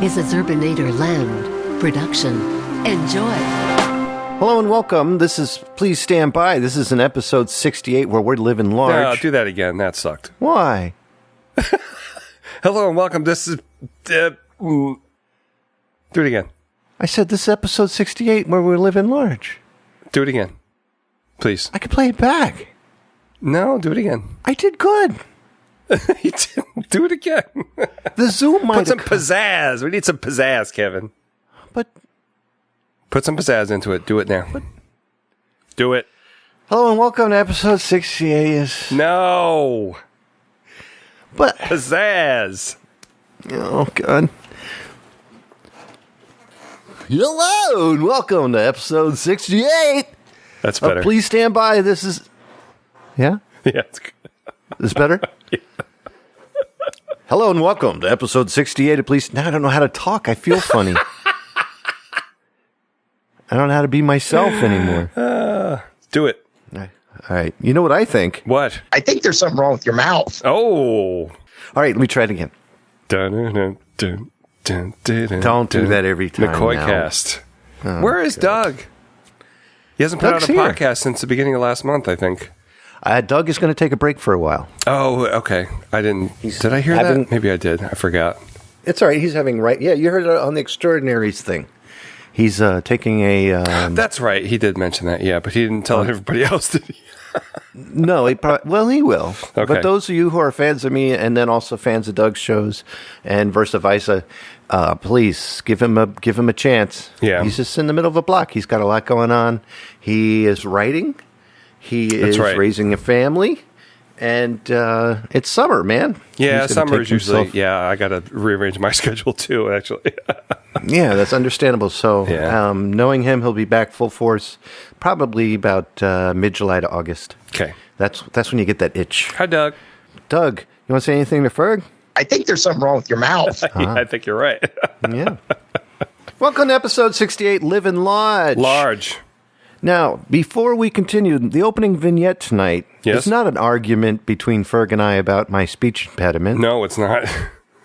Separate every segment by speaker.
Speaker 1: is a Zurbinator Land production. Enjoy.
Speaker 2: Hello and welcome. This is Please Stand By. This is an episode 68 where we're living large.
Speaker 3: No, do that again. That sucked.
Speaker 2: Why?
Speaker 3: Hello and welcome. This is... do it again.
Speaker 2: I said this is episode 68 where we're living large.
Speaker 3: Do it again. Please.
Speaker 2: I can play it back.
Speaker 3: No, do it again.
Speaker 2: I did good.
Speaker 3: Do it again.
Speaker 2: The Zoom might
Speaker 3: Put some pizzazz. We need some pizzazz, Kevin.
Speaker 2: But...
Speaker 3: Put some pizzazz into it. Do it now. Do it.
Speaker 2: Hello and welcome to episode 68.
Speaker 3: No.
Speaker 2: But...
Speaker 3: Pizzazz.
Speaker 2: Oh, God. Hello and welcome to episode 68.
Speaker 3: That's better.
Speaker 2: Please stand by. This is... Yeah?
Speaker 3: Yeah, it's good.
Speaker 2: Is this better?
Speaker 3: Yeah.
Speaker 2: Hello and welcome to episode 68 of Please... Now I don't know how to talk. I feel funny. I don't know how to be myself anymore.
Speaker 3: Do it.
Speaker 2: All right. You know what I think?
Speaker 3: What?
Speaker 4: I think there's something wrong with your mouth.
Speaker 3: Oh.
Speaker 2: All right, let me try it again.
Speaker 3: Don't
Speaker 2: Don't do that every time.
Speaker 3: McCoy
Speaker 2: now.
Speaker 3: cast.
Speaker 2: Oh,
Speaker 3: Where is Doug? He hasn't put
Speaker 2: Doug's
Speaker 3: out a
Speaker 2: here.
Speaker 3: podcast since the beginning of last month, I think.
Speaker 2: Doug is going to take a break for a while.
Speaker 3: Oh, okay. I didn't. Did I hear
Speaker 2: having-
Speaker 3: that? Maybe I did. I forgot.
Speaker 2: It's all right. He's having Yeah, you heard it on the Extraordinaries thing. He's taking a...
Speaker 3: That's right. He did mention that, yeah, but he didn't tell everybody else, did he?
Speaker 2: No, he will.
Speaker 3: Okay.
Speaker 2: But those of you who are fans of me and then also fans of Doug's shows and vice versa, please give him a chance.
Speaker 3: Yeah.
Speaker 2: He's just in the middle of a block. He's got a lot going on. He is writing. He is
Speaker 3: right.
Speaker 2: raising a family. And it's summer, man.
Speaker 3: Yeah,
Speaker 2: He's gonna
Speaker 3: summer
Speaker 2: take
Speaker 3: is usually,
Speaker 2: himself-
Speaker 3: I got to rearrange my schedule too, actually.
Speaker 2: Yeah, that's understandable. So
Speaker 3: Yeah.
Speaker 2: knowing him, he'll be back full force probably about mid-July to August.
Speaker 3: Okay.
Speaker 2: That's when you get that itch.
Speaker 3: Hi, Doug.
Speaker 2: Doug, you want to say anything to Ferg?
Speaker 4: I think there's something wrong with your mouth.
Speaker 3: Yeah, I think you're right.
Speaker 2: Yeah. Welcome to episode 68, Livin Large.
Speaker 3: Large.
Speaker 2: Now, before we continue, the opening vignette tonight
Speaker 3: Yes?
Speaker 2: is not an argument between Ferg and I about my speech impediment.
Speaker 3: No, it's not.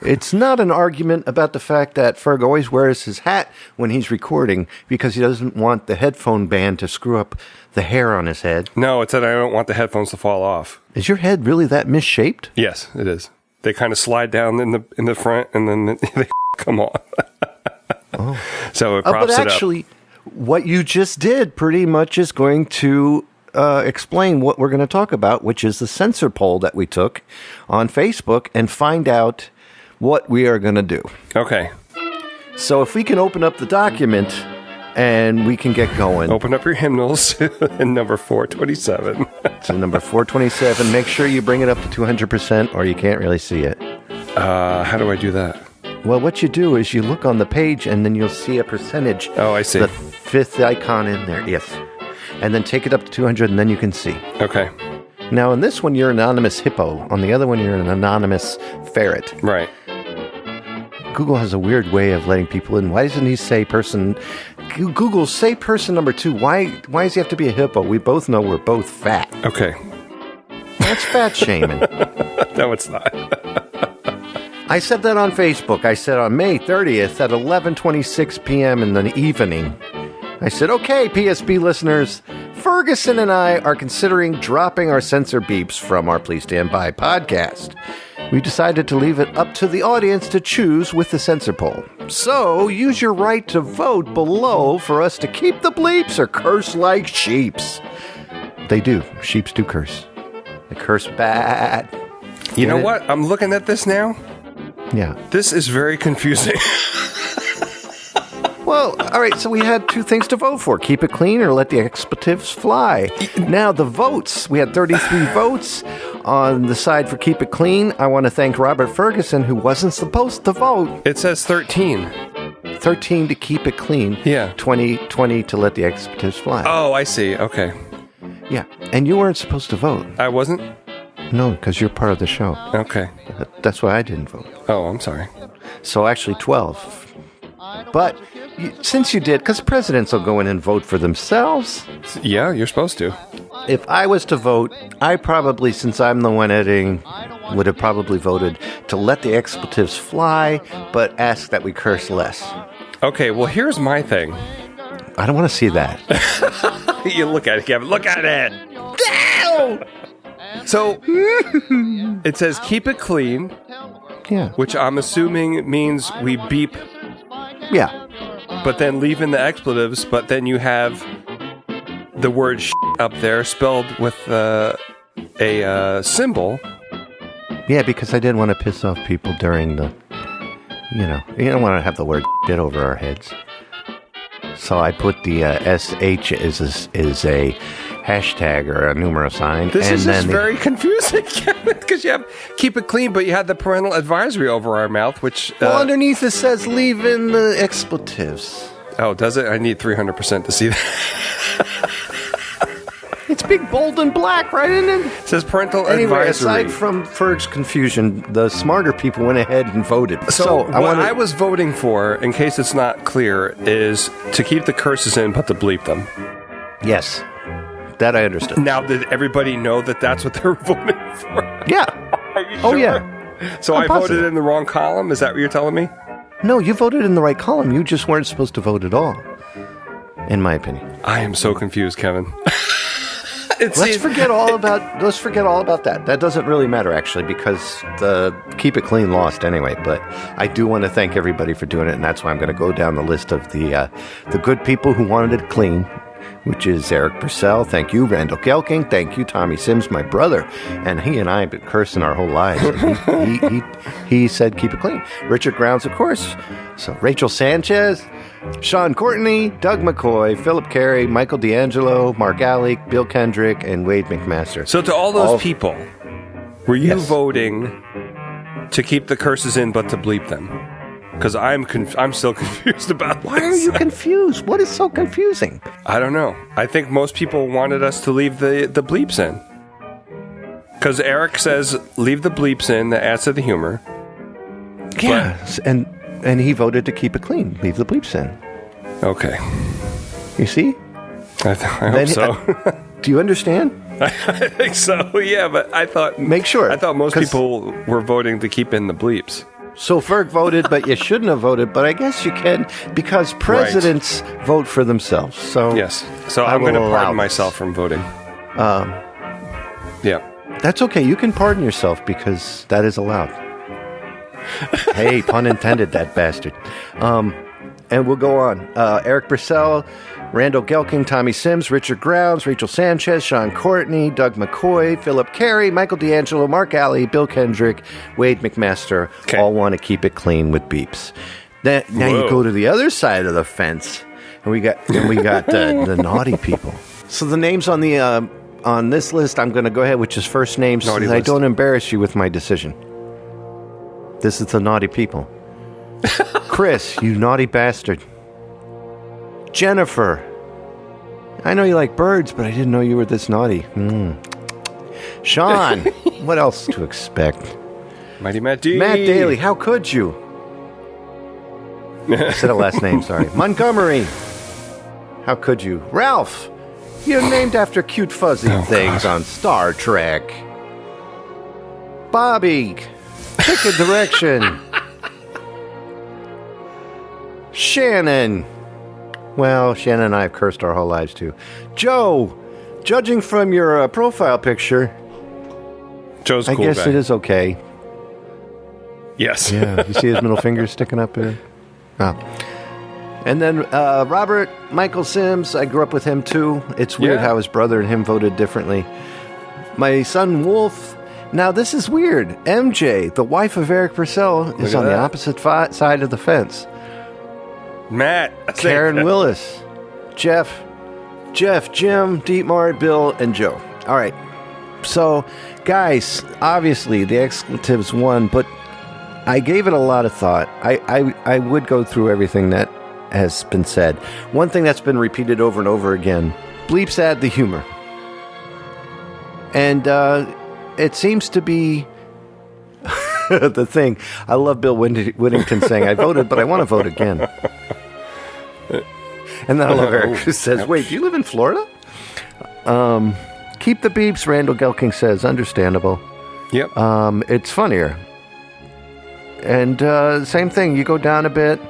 Speaker 2: It's not an argument about the fact that Ferg always wears his hat when he's recording because he doesn't want the headphone band to screw up the hair on his head.
Speaker 3: No, it's that I don't want the headphones to fall off.
Speaker 2: Is your head really that misshaped?
Speaker 3: Yes, it is. They kind of slide down in the front, and then they come on.
Speaker 2: Oh.
Speaker 3: So it props
Speaker 2: But
Speaker 3: it up.
Speaker 2: actually, what you just did pretty much is going to explain what we're going to talk about, which is the Censor Poll that we took on Facebook and find out what we are going to do.
Speaker 3: Okay.
Speaker 2: So if we can open up the document and we can get going.
Speaker 3: Open up your hymnals in number 427.
Speaker 2: So number 427, make sure you bring it up to 200% or you can't really see it.
Speaker 3: How do I do that?
Speaker 2: Well, what you do is you look on the page and then you'll see a percentage.
Speaker 3: Oh, I see.
Speaker 2: The fifth icon in there, yes. And then take it up to 200 and then you can see.
Speaker 3: Okay.
Speaker 2: Now, in this one, you're an anonymous hippo. On the other one, you're an anonymous ferret.
Speaker 3: Right.
Speaker 2: Google has a weird way of letting people in. Why doesn't he say person... Google, say person number 2. Why does he have to be a hippo? We both know we're both fat.
Speaker 3: Okay.
Speaker 2: That's fat shaming.
Speaker 3: No, it's not.
Speaker 2: I said that on Facebook. I said on May 30th at 11:26 p.m. in the evening. I said, okay, PSB listeners, Ferguson and I are considering dropping our censor beeps from our Please Stand By podcast. We decided to leave it up to the audience to choose with the censor poll. So use your right to vote below for us to keep the bleeps or curse like sheeps. They do. Sheeps do curse. They curse bad.
Speaker 3: You know
Speaker 2: Get it?
Speaker 3: what? I'm looking at this now.
Speaker 2: Yeah.
Speaker 3: This is very confusing.
Speaker 2: Well, all right, so we had two things to vote for. Keep it clean or let the expletives fly. Now, the votes. We had 33 votes on the side for keep it clean. I want to thank Robert Ferguson, who wasn't supposed to vote.
Speaker 3: It says 13.
Speaker 2: 13 to keep it clean.
Speaker 3: Yeah.
Speaker 2: 20 to let the expletives fly.
Speaker 3: Oh, I see. Okay.
Speaker 2: Yeah, and you weren't supposed to vote.
Speaker 3: I wasn't?
Speaker 2: No, because you're part of the show.
Speaker 3: Okay.
Speaker 2: That's why I didn't vote.
Speaker 3: Oh, I'm sorry.
Speaker 2: So actually 12. But since you did, because presidents will go in and vote for themselves.
Speaker 3: Yeah, you're supposed to.
Speaker 2: If I was to vote, I probably, since I'm the one editing, would have probably voted to let the expletives fly, but ask that we curse less.
Speaker 3: Okay, well, here's my thing.
Speaker 2: I don't want to see that.
Speaker 3: You look at it, Kevin. Look at it. So, it says keep it clean,
Speaker 2: Yeah.
Speaker 3: which I'm assuming means we beep,
Speaker 2: Yeah.
Speaker 3: but then leave in the expletives, but then you have the word up there spelled with a symbol.
Speaker 2: Yeah, because I didn't want to piss off people during the, you don't want to have the word shit over our heads. So I put the SH is a hashtag or a numero sign.
Speaker 3: This
Speaker 2: and
Speaker 3: is
Speaker 2: then
Speaker 3: just very confusing, because you have keep it clean, but you had the parental advisory over our mouth, which...
Speaker 2: well, underneath it says leave in the expletives.
Speaker 3: Oh, does it? I need 300% to see that.
Speaker 2: It's big, bold, and black right in it.
Speaker 3: It says parental
Speaker 2: Anyway,
Speaker 3: advisory.
Speaker 2: aside from Ferg's confusion, the smarter people went ahead and voted.
Speaker 3: So
Speaker 2: I
Speaker 3: what
Speaker 2: want
Speaker 3: I was voting for, in case it's not clear, is to keep the curses in, but to bleep them.
Speaker 2: Yes, that I understood.
Speaker 3: Now, did everybody know that that's what they're voting for?
Speaker 2: Yeah.
Speaker 3: Are you
Speaker 2: Oh,
Speaker 3: sure?
Speaker 2: yeah.
Speaker 3: So
Speaker 2: I'm
Speaker 3: I
Speaker 2: positive.
Speaker 3: voted in the wrong column? Is that what you're telling me?
Speaker 2: No, you voted in the right column. You just weren't supposed to vote at all, in my opinion.
Speaker 3: I am so confused, Kevin.
Speaker 2: Let's forget all about that. That doesn't really matter, actually, because the Keep It Clean lost anyway. But I do want to thank everybody for doing it, and that's why I'm going to go down the list of the good people who wanted it clean, which is Eric Purcell. Thank you, Randall Gelking. Thank you, Tommy Sims, my brother. And he and I have been cursing our whole lives. He said keep it clean. Richard Grounds, of course. So Rachel Sanchez, Sean Courtney, Doug McCoy, Philip Carey, Michael D'Angelo, Mark Alec, Bill Kendrick, and Wade McMaster.
Speaker 3: So to all those people, were you voting to keep the curses in but to bleep them? Because I'm still confused about
Speaker 2: Why are you confused? What is so confusing?
Speaker 3: I don't know. I think most people wanted us to leave the bleeps in. Because Eric says leave the bleeps in, that adds to the humor.
Speaker 2: Yeah, and he voted to keep it clean. Leave the bleeps in.
Speaker 3: Okay.
Speaker 2: You see?
Speaker 3: I hope so.
Speaker 2: Do you understand?
Speaker 3: I think so, yeah, but I thought...
Speaker 2: Make sure.
Speaker 3: I thought most people were voting to keep in the bleeps.
Speaker 2: So Ferg voted, but you shouldn't have voted, but I guess you can, because presidents vote for themselves. So
Speaker 3: yes. So I'm going to pardon myself from voting. Yeah.
Speaker 2: That's okay. You can pardon yourself, because that is allowed. Hey, pun intended, that bastard. And we'll go on. Eric Purcell, Randall Gelking, Tommy Sims, Richard Grounds, Rachel Sanchez, Sean Courtney, Doug McCoy, Philip Carey, Michael D'Angelo, Mark Alley, Bill Kendrick, Wade McMaster, all want to keep it clean with beeps. Now you go to the other side of the fence, and we got the naughty people. So the names on the on this list, I'm going to go ahead with just first names so that I don't embarrass you with my decision. This is the naughty people. Chris, you naughty bastard. Jennifer, I know you like birds, but I didn't know you were this naughty. Sean, what else to expect?
Speaker 3: Mighty Matt D.
Speaker 2: Matt Daly, how could you? I said a last name, sorry. Montgomery, how could you? Ralph, you're named after cute fuzzy things on Star Trek. Bobby, pick a direction. Shannon. Well, Shannon and I have cursed our whole lives, too. Joe, judging from your profile picture,
Speaker 3: Joe's cool
Speaker 2: I guess
Speaker 3: guy.
Speaker 2: it is okay.
Speaker 3: Yes.
Speaker 2: Yeah, you see his middle finger sticking up there? Oh. And then Robert Michael Sims, I grew up with him, too. It's weird how his brother and him voted differently. My son, Wolf. Now, this is weird. MJ, the wife of Eric Purcell, is on the opposite side of the fence.
Speaker 3: Matt.
Speaker 2: Karen Willis. Jeff, Jim, Dietmar, Bill, and Joe. All right. So, guys, obviously, the expletives won, but I gave it a lot of thought. I would go through everything that has been said. One thing that's been repeated over and over again, bleeps add the humor. And it seems to be the thing. I love Bill Whittington saying, I voted, but I want to vote again. And then I love Eric who says, wait, do you live in Florida? Keep the beeps, Randall Gelking says. Understandable.
Speaker 3: Yep.
Speaker 2: It's funnier. And same thing. You go down a bit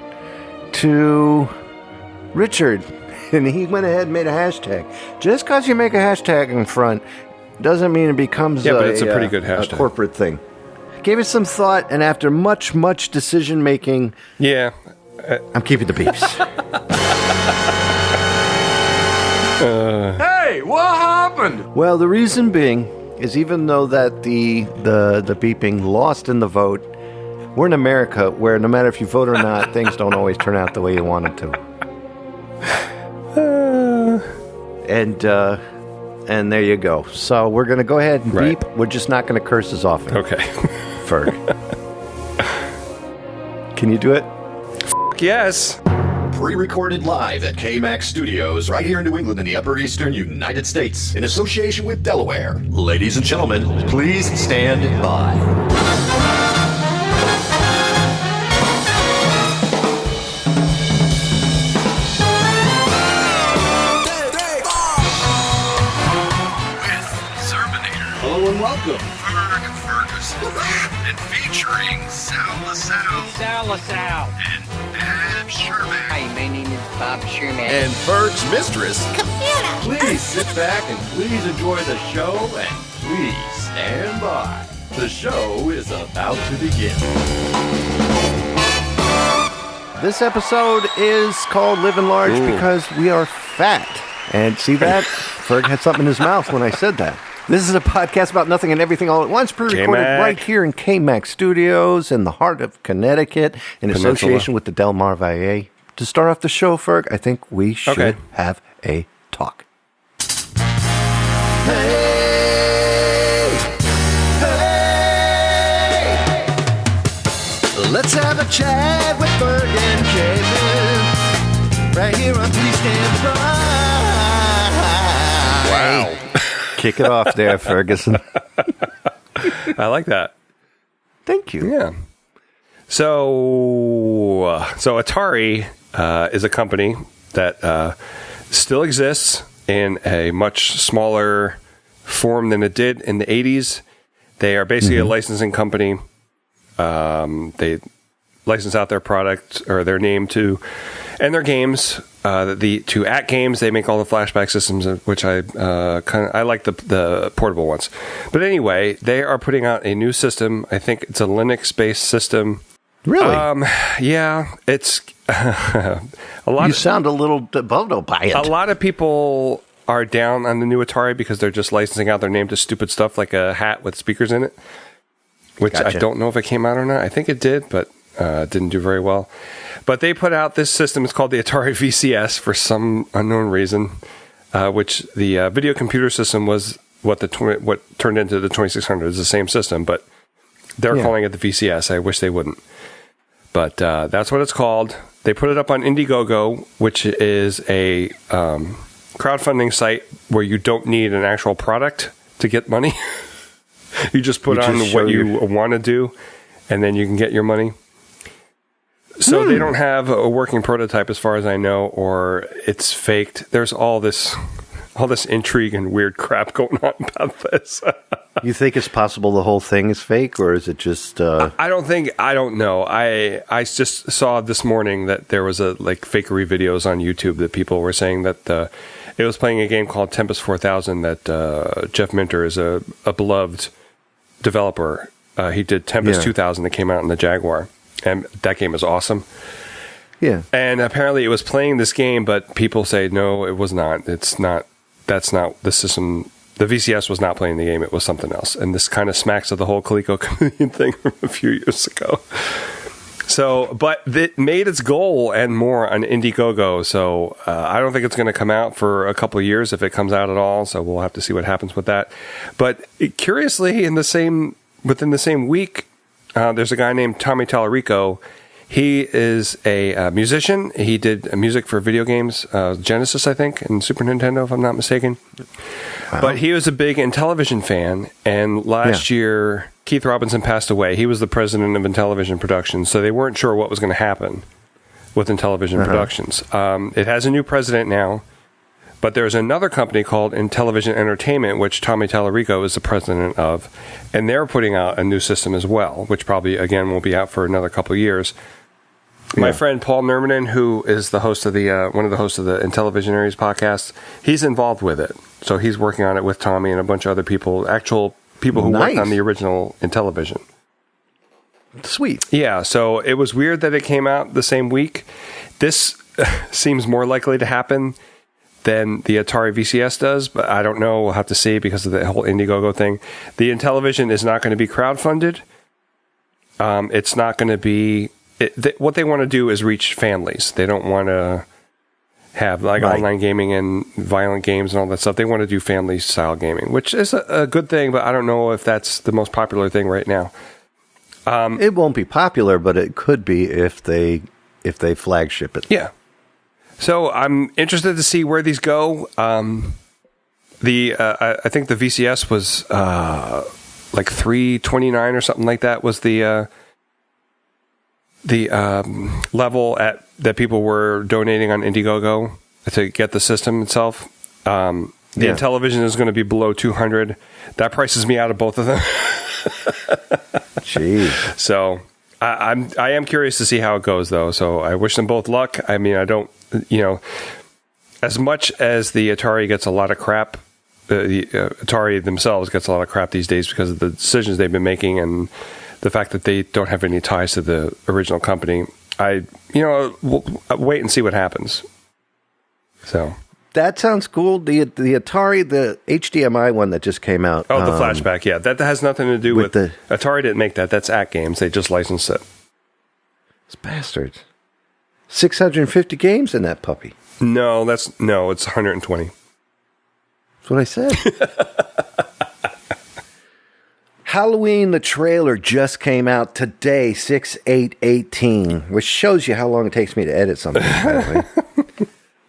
Speaker 2: to Richard, and he went ahead and made a hashtag. Just because you make a hashtag in front doesn't mean it becomes
Speaker 3: but it's a pretty good hashtag.
Speaker 2: A corporate thing. Gave it some thought, and after much, much decision making,
Speaker 3: yeah,
Speaker 2: I'm keeping the beeps.
Speaker 5: Hey, what happened?
Speaker 2: Well, the reason being is even though that the beeping lost in the vote, we're in America where no matter if you vote or not, things don't always turn out the way you want them to. And there you go. So we're going to go ahead and beep. We're just not going to curse as often.
Speaker 3: Okay.
Speaker 2: Ferg. Can you do it?
Speaker 3: Yes.
Speaker 6: Pre-recorded live at KMAX Studios right here in New England in the Upper Eastern United States in association with Delaware. Ladies and gentlemen, please stand by.
Speaker 5: Hello and welcome. Ferg Ferguson. And featuring Sal LaSalle.
Speaker 7: Sal LaSalle.
Speaker 5: And Bob Sherman.
Speaker 7: Hi, my name is Bob Sherman.
Speaker 6: And Ferg's mistress.
Speaker 5: Please sit back and please enjoy the show and please stand by. The show is about to begin.
Speaker 2: This episode is called Livin Large because we are fat. And see that? Ferg had something in his mouth when I said that. This is a podcast about nothing and everything all at once, pre-recorded right here in KMAX Studios in the heart of Connecticut in association with the Del Mar Valle. To start off the show, Ferg, I think we should have a talk. Hey! Let's have a chat with Ferg and Kevin right here on Please Stand By.
Speaker 3: Wow.
Speaker 2: Kick it off there, Ferguson.
Speaker 3: I like that.
Speaker 2: Thank you.
Speaker 3: Yeah. So Atari is a company that still exists in a much smaller form than it did in the 80s. They are basically a licensing company. They license out their product or their name to and their games. To At Games, they make all the flashback systems, which I like the portable ones. But anyway, they are putting out a new system. I think it's a Linux-based system.
Speaker 2: Really?
Speaker 3: Yeah, it's a lot.
Speaker 2: You sound a little bundled by it.
Speaker 3: A lot of people are down on the new Atari because they're just licensing out their name to stupid stuff like a hat with speakers in it, which I don't know if it came out or not. I think it did, but didn't do very well. But they put out this system. It's called the Atari VCS for some unknown reason, which the video computer system was what turned into the 2600. It's the same system, but they're calling it the VCS. I wish they wouldn't. But that's what it's called. They put it up on Indiegogo, which is a crowdfunding site where you don't need an actual product to get money. You just put on what you want to do, and then you can get your money. So they don't have a working prototype as far as I know, or it's faked. There's all this intrigue and weird crap going on about this.
Speaker 2: You think it's possible the whole thing is fake, or is it just...
Speaker 3: I don't know. I just saw this morning that there was fakery videos on YouTube that people were saying that it was playing a game called Tempest 4000 that Jeff Minter is a beloved developer. He did Tempest 2000 that came out in the Jaguar. And that game is awesome.
Speaker 2: Yeah.
Speaker 3: And apparently it was playing this game, but people say, no, it was not. That's not the system. The VCS was not playing the game. It was something else. And this kind of smacks of the whole Coleco Chameleon thing from a few years ago. So, but it made its goal and more on Indiegogo. So I don't think it's going to come out for a couple of years if it comes out at all. So we'll have to see what happens with that. But curiously, within the same week, there's a guy named Tommy Tallarico. He is a musician. He did music for video games, Genesis, I think, and Super Nintendo, if I'm not mistaken. Wow. But he was a big Intellivision fan, and last year, Keith Robinson passed away. He was the president of Intellivision Productions, so they weren't sure what was going to happen with Intellivision Productions. It has a new president now, But there's another company called Intellivision Entertainment, which Tommy Tallarico is the president of, and they're putting out a new system as well, which probably, again, won't be out for another couple of years. My friend Paul Nermanen, who is the host of one of the hosts of the Intellivisionaries podcast, he's involved with it. So he's working on it with Tommy and a bunch of other people, actual people who worked on the original Intellivision.
Speaker 2: Sweet.
Speaker 3: Yeah, so it was weird that it came out the same week. This seems more likely to happen than the Atari VCS does, but I don't know. We'll have to see because of the whole Indiegogo thing. The Intellivision is not going to be crowdfunded. It's not going to be... what they want to do is reach families. They don't want to have online gaming and violent games and all that stuff. They want to do family-style gaming, which is a good thing, but I don't know if that's the most popular thing right now.
Speaker 2: It won't be popular, but it could be if they flagship it.
Speaker 3: Yeah. So I'm interested to see where these go. I think the VCS was like $329 or something like that was the level that people were donating on Indiegogo to get the system itself. The Intellivision is going to be below $200. That prices me out of both of them.
Speaker 2: Jeez.
Speaker 3: So I am curious to see how it goes, though. So I wish them both luck. I mean, I don't, as much as the Atari gets a lot of crap, the Atari themselves gets a lot of crap these days because of the decisions they've been making and the fact that they don't have any ties to the original company. We'll wait and see what happens. So
Speaker 2: that sounds cool. The Atari, the HDMI one that just came out.
Speaker 3: Oh, the flashback. Yeah, that has nothing to do with Atari didn't make that. That's Act Games. They just licensed it.
Speaker 2: It's bastards. 650 games in that puppy.
Speaker 3: No, it's 120.
Speaker 2: That's what I said. Halloween, the trailer just came out today, 6/8/18, which shows you how long it takes me to edit something, by the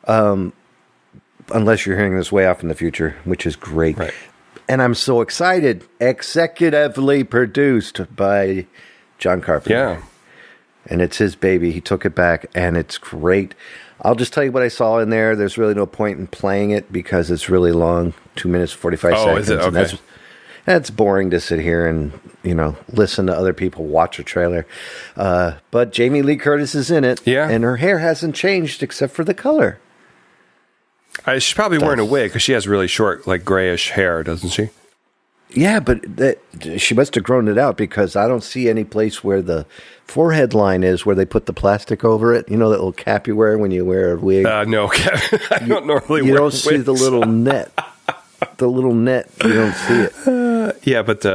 Speaker 2: way. Unless you're hearing this way off in the future, which is great.
Speaker 3: Right.
Speaker 2: And I'm so excited. Executively produced by John Carpenter.
Speaker 3: Yeah.
Speaker 2: And it's his baby. He took it back, and it's great. I'll just tell you what I saw in there. There's really no point in playing it because it's really long, 2 minutes, 45 seconds.
Speaker 3: Oh, is it? Okay.
Speaker 2: And that's boring to sit here and, listen to other people watch a trailer. But Jamie Lee Curtis is in it.
Speaker 3: Yeah.
Speaker 2: And her hair hasn't changed except for the color.
Speaker 3: She's probably wearing a wig because she has really short, grayish hair, doesn't she?
Speaker 2: Yeah, but she must have grown it out because I don't see any place where the forehead line is where they put the plastic over it. You know that little cap you wear when you wear a wig?
Speaker 3: No, I don't normally wear
Speaker 2: You don't
Speaker 3: wigs.
Speaker 2: see the little net. The little net, you don't see it.
Speaker 3: Yeah, but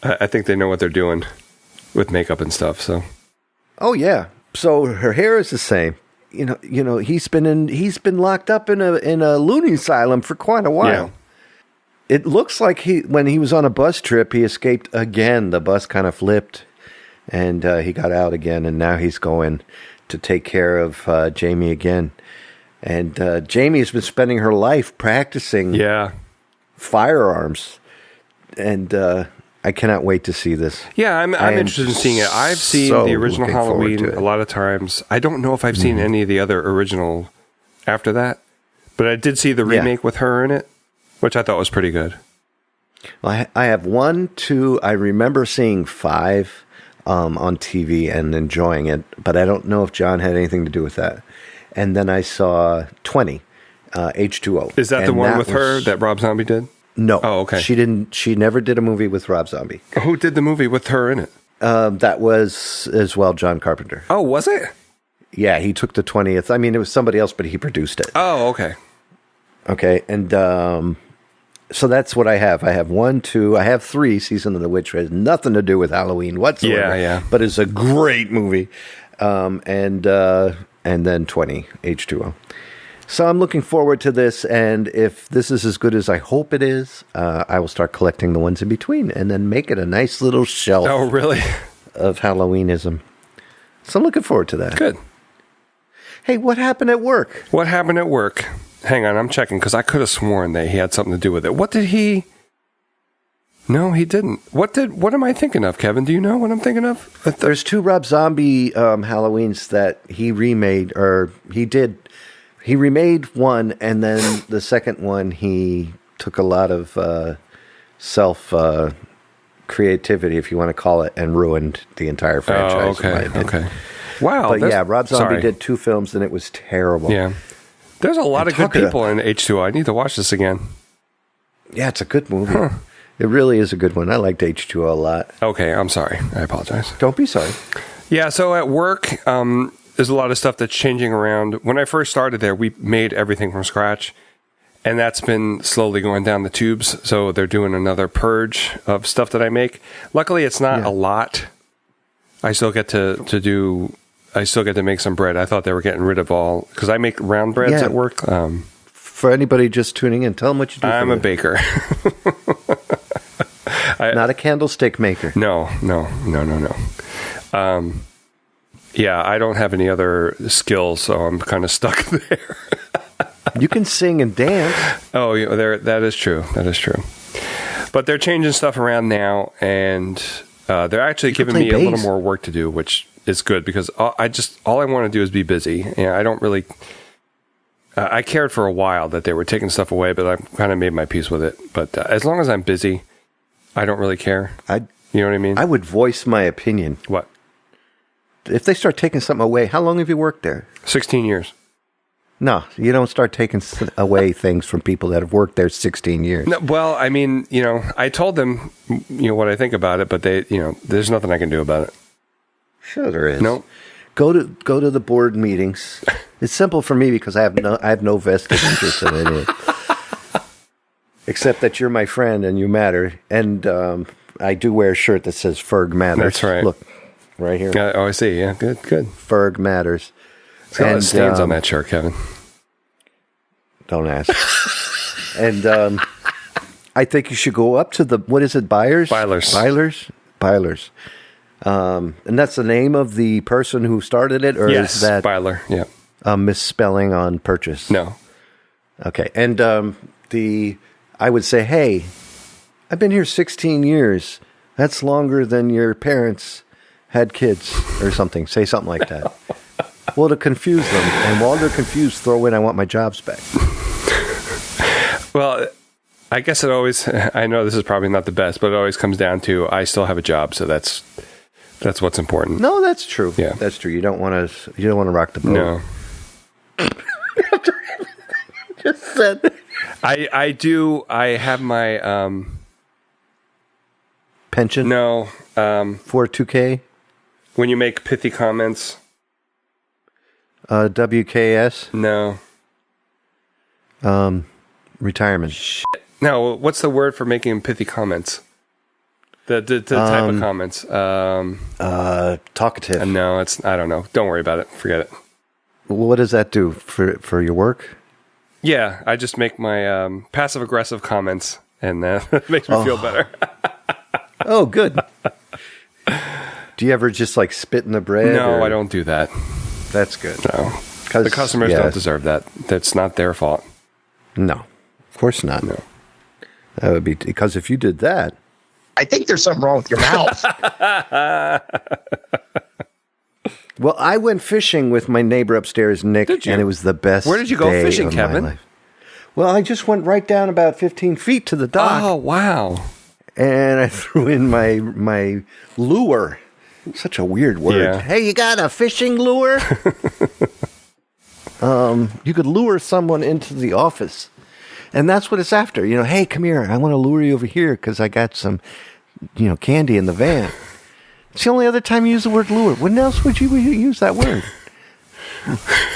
Speaker 3: I think they know what they're doing with makeup and stuff. So,
Speaker 2: oh yeah. So her hair is the same. He's been locked up in a loony asylum for quite a while.
Speaker 3: Yeah.
Speaker 2: It looks like when he was on a bus trip, he escaped again. The bus kind of flipped, and he got out again, and now he's going to take care of Jamie again. And Jamie has been spending her life practicing.
Speaker 3: Yeah.
Speaker 2: Firearms, and I cannot wait to see this.
Speaker 3: Yeah, I'm interested in seeing it. I've seen the original Halloween a lot of times. I don't know if I've seen any of the other original after that, but I did see the remake with her in it, which I thought was pretty good.
Speaker 2: Well, I have 1, 2. I remember seeing 5 on TV and enjoying it, but I don't know if John had anything to do with that. And then I saw 20. H2O.
Speaker 3: Is that the one with her that Rob Zombie did?
Speaker 2: No.
Speaker 3: Oh, okay.
Speaker 2: She didn't. She never did a movie with Rob Zombie.
Speaker 3: Who did the movie with her in it?
Speaker 2: That was as well John Carpenter.
Speaker 3: Oh, was it?
Speaker 2: Yeah, he took the 20th. I mean, it was somebody else, but he produced it.
Speaker 3: Oh, okay.
Speaker 2: Okay, and so that's what I have. I have 1, 2. I have 3. Season of the Witch has nothing to do with Halloween whatsoever.
Speaker 3: Yeah.
Speaker 2: But it's a great movie. And then 20 H2O. So I'm looking forward to this, and if this is as good as I hope it is, I will start collecting the ones in between and then make it a nice little shelf.
Speaker 3: Oh, really?
Speaker 2: Of Halloweenism. So I'm looking forward to that.
Speaker 3: Good.
Speaker 2: Hey, what happened at work?
Speaker 3: What happened at work? Hang on, I'm checking because I could have sworn that he had something to do with it. What did he... No, he didn't. What am I thinking of, Kevin? Do you know what I'm thinking of?
Speaker 2: There's 2 Rob Zombie Halloweens that he remade, or he did He remade one, and then the second one, he took a lot of self creativity, if you want to call it, and ruined the entire franchise.
Speaker 3: Oh, okay, okay. Wow.
Speaker 2: But yeah, Rob Zombie did 2 films, and it was terrible.
Speaker 3: Yeah. There's a lot of good people in H2O. I need to watch this again.
Speaker 2: Yeah, it's a good movie. Huh. It really is a good one. I liked H2O a lot.
Speaker 3: Okay, I'm sorry. I apologize.
Speaker 2: Don't be sorry.
Speaker 3: Yeah, so at work, there's a lot of stuff that's changing around. When I first started there, we made everything from scratch, and that's been slowly going down the tubes. So they're doing another purge of stuff that I make. Luckily, it's not a lot. I still get to make some bread. I thought they were getting rid of all, because I make round breads at work.
Speaker 2: For anybody just tuning in, tell them what you do.
Speaker 3: I'm a baker.
Speaker 2: Not a candlestick maker.
Speaker 3: No. Yeah, I don't have any other skills, so I'm kind of stuck there.
Speaker 2: You can sing and dance.
Speaker 3: Oh, yeah, that is true. That is true. But they're changing stuff around now, and they're actually giving me a little more work to do, which is good, because all I want to do is be busy. And I don't really. I cared for a while that they were taking stuff away, but I kind of made my peace with it. But as long as I'm busy, I don't really care. You know what I mean?
Speaker 2: I would voice my opinion.
Speaker 3: What?
Speaker 2: If they start taking something away, how long have you worked there?
Speaker 3: 16 years.
Speaker 2: No, you don't start taking away things from people that have worked there 16 years.
Speaker 3: No, well, I mean, I told them, what I think about it, but they, there's nothing I can do about it.
Speaker 2: Sure there is.
Speaker 3: No.
Speaker 2: Go to the board meetings. It's simple for me because I have no vested interest in it. Except that you're my friend and you matter. And I do wear a shirt that says Ferg matters.
Speaker 3: That's right.
Speaker 2: Look, right here.
Speaker 3: Oh, I see. Yeah, good.
Speaker 2: Ferg matters.
Speaker 3: It's got a lot of stains on that shirt, Kevin.
Speaker 2: Don't ask. And I think you should go up to what is it, Byers? Bylers. And that's the name of the person who started it? Or
Speaker 3: yes,
Speaker 2: is that
Speaker 3: Byler, yeah.
Speaker 2: Misspelling on purchase?
Speaker 3: No.
Speaker 2: Okay. And I would say, hey, I've been here 16 years. That's longer than your parents had kids or something. Say something like that. Well, to confuse them. And while they're confused, throw in, I want my jobs back.
Speaker 3: Well, I guess it always, I know this is probably not the best, but it always comes down to, I still have a job, so that's what's important.
Speaker 2: No, that's true.
Speaker 3: Yeah.
Speaker 2: That's true. You don't want to rock the boat.
Speaker 3: No.
Speaker 2: Just said.
Speaker 3: I do. I have my
Speaker 2: pension?
Speaker 3: No.
Speaker 2: 402k?
Speaker 3: When you make pithy comments.
Speaker 2: WKS?
Speaker 3: No.
Speaker 2: Retirement.
Speaker 3: Shit. No, what's the word for making pithy comments? The type of comments.
Speaker 2: Talkative.
Speaker 3: No, I don't know. Don't worry about it. Forget it.
Speaker 2: What does that do for your work?
Speaker 3: Yeah, I just make my passive aggressive comments, and that makes me feel better.
Speaker 2: Oh, good. Do you ever just like spit in the bread?
Speaker 3: No, I don't do that.
Speaker 2: That's good.
Speaker 3: No, the customers don't deserve that. That's not their fault.
Speaker 2: No, of course not.
Speaker 3: No,
Speaker 2: that would be because if you did that,
Speaker 4: I think there's something wrong with your mouth.
Speaker 2: Well, I went fishing with my neighbor upstairs, Nick, and it was the best.
Speaker 3: Where did you go
Speaker 2: day
Speaker 3: fishing,
Speaker 2: of
Speaker 3: Kevin?
Speaker 2: my life. Well, I just went right down about 15 feet to the dock.
Speaker 3: Oh, wow.
Speaker 2: And I threw in my lure. Such a weird word.
Speaker 3: Yeah.
Speaker 2: Hey, you got a fishing lure? You could lure someone into the office. And that's what it's after. Hey, come here. I want to lure you over here because I got some, candy in the van. It's the only other time you use the word lure. When else would you use that word?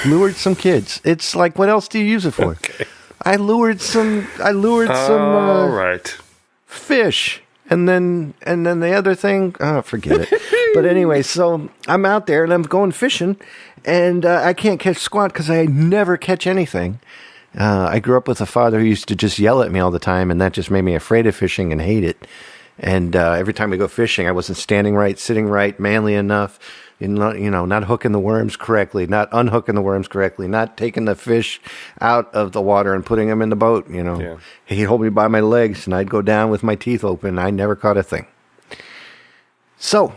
Speaker 2: Lured some kids. It's like, what else do you use it for?
Speaker 3: Okay.
Speaker 2: I lured some
Speaker 3: All right.
Speaker 2: fish. And then the other thing, forget it. But anyway, so I'm out there and I'm going fishing and I can't catch squat because I never catch anything. I grew up with a father who used to just yell at me all the time, and that just made me afraid of fishing and hate it. And every time we go fishing, I wasn't standing right, sitting right, manly enough, not hooking the worms correctly, not unhooking the worms correctly, not taking the fish out of the water and putting them in the boat.
Speaker 3: Yeah.
Speaker 2: He'd hold me by my legs, and I'd go down with my teeth open. I never caught a thing. So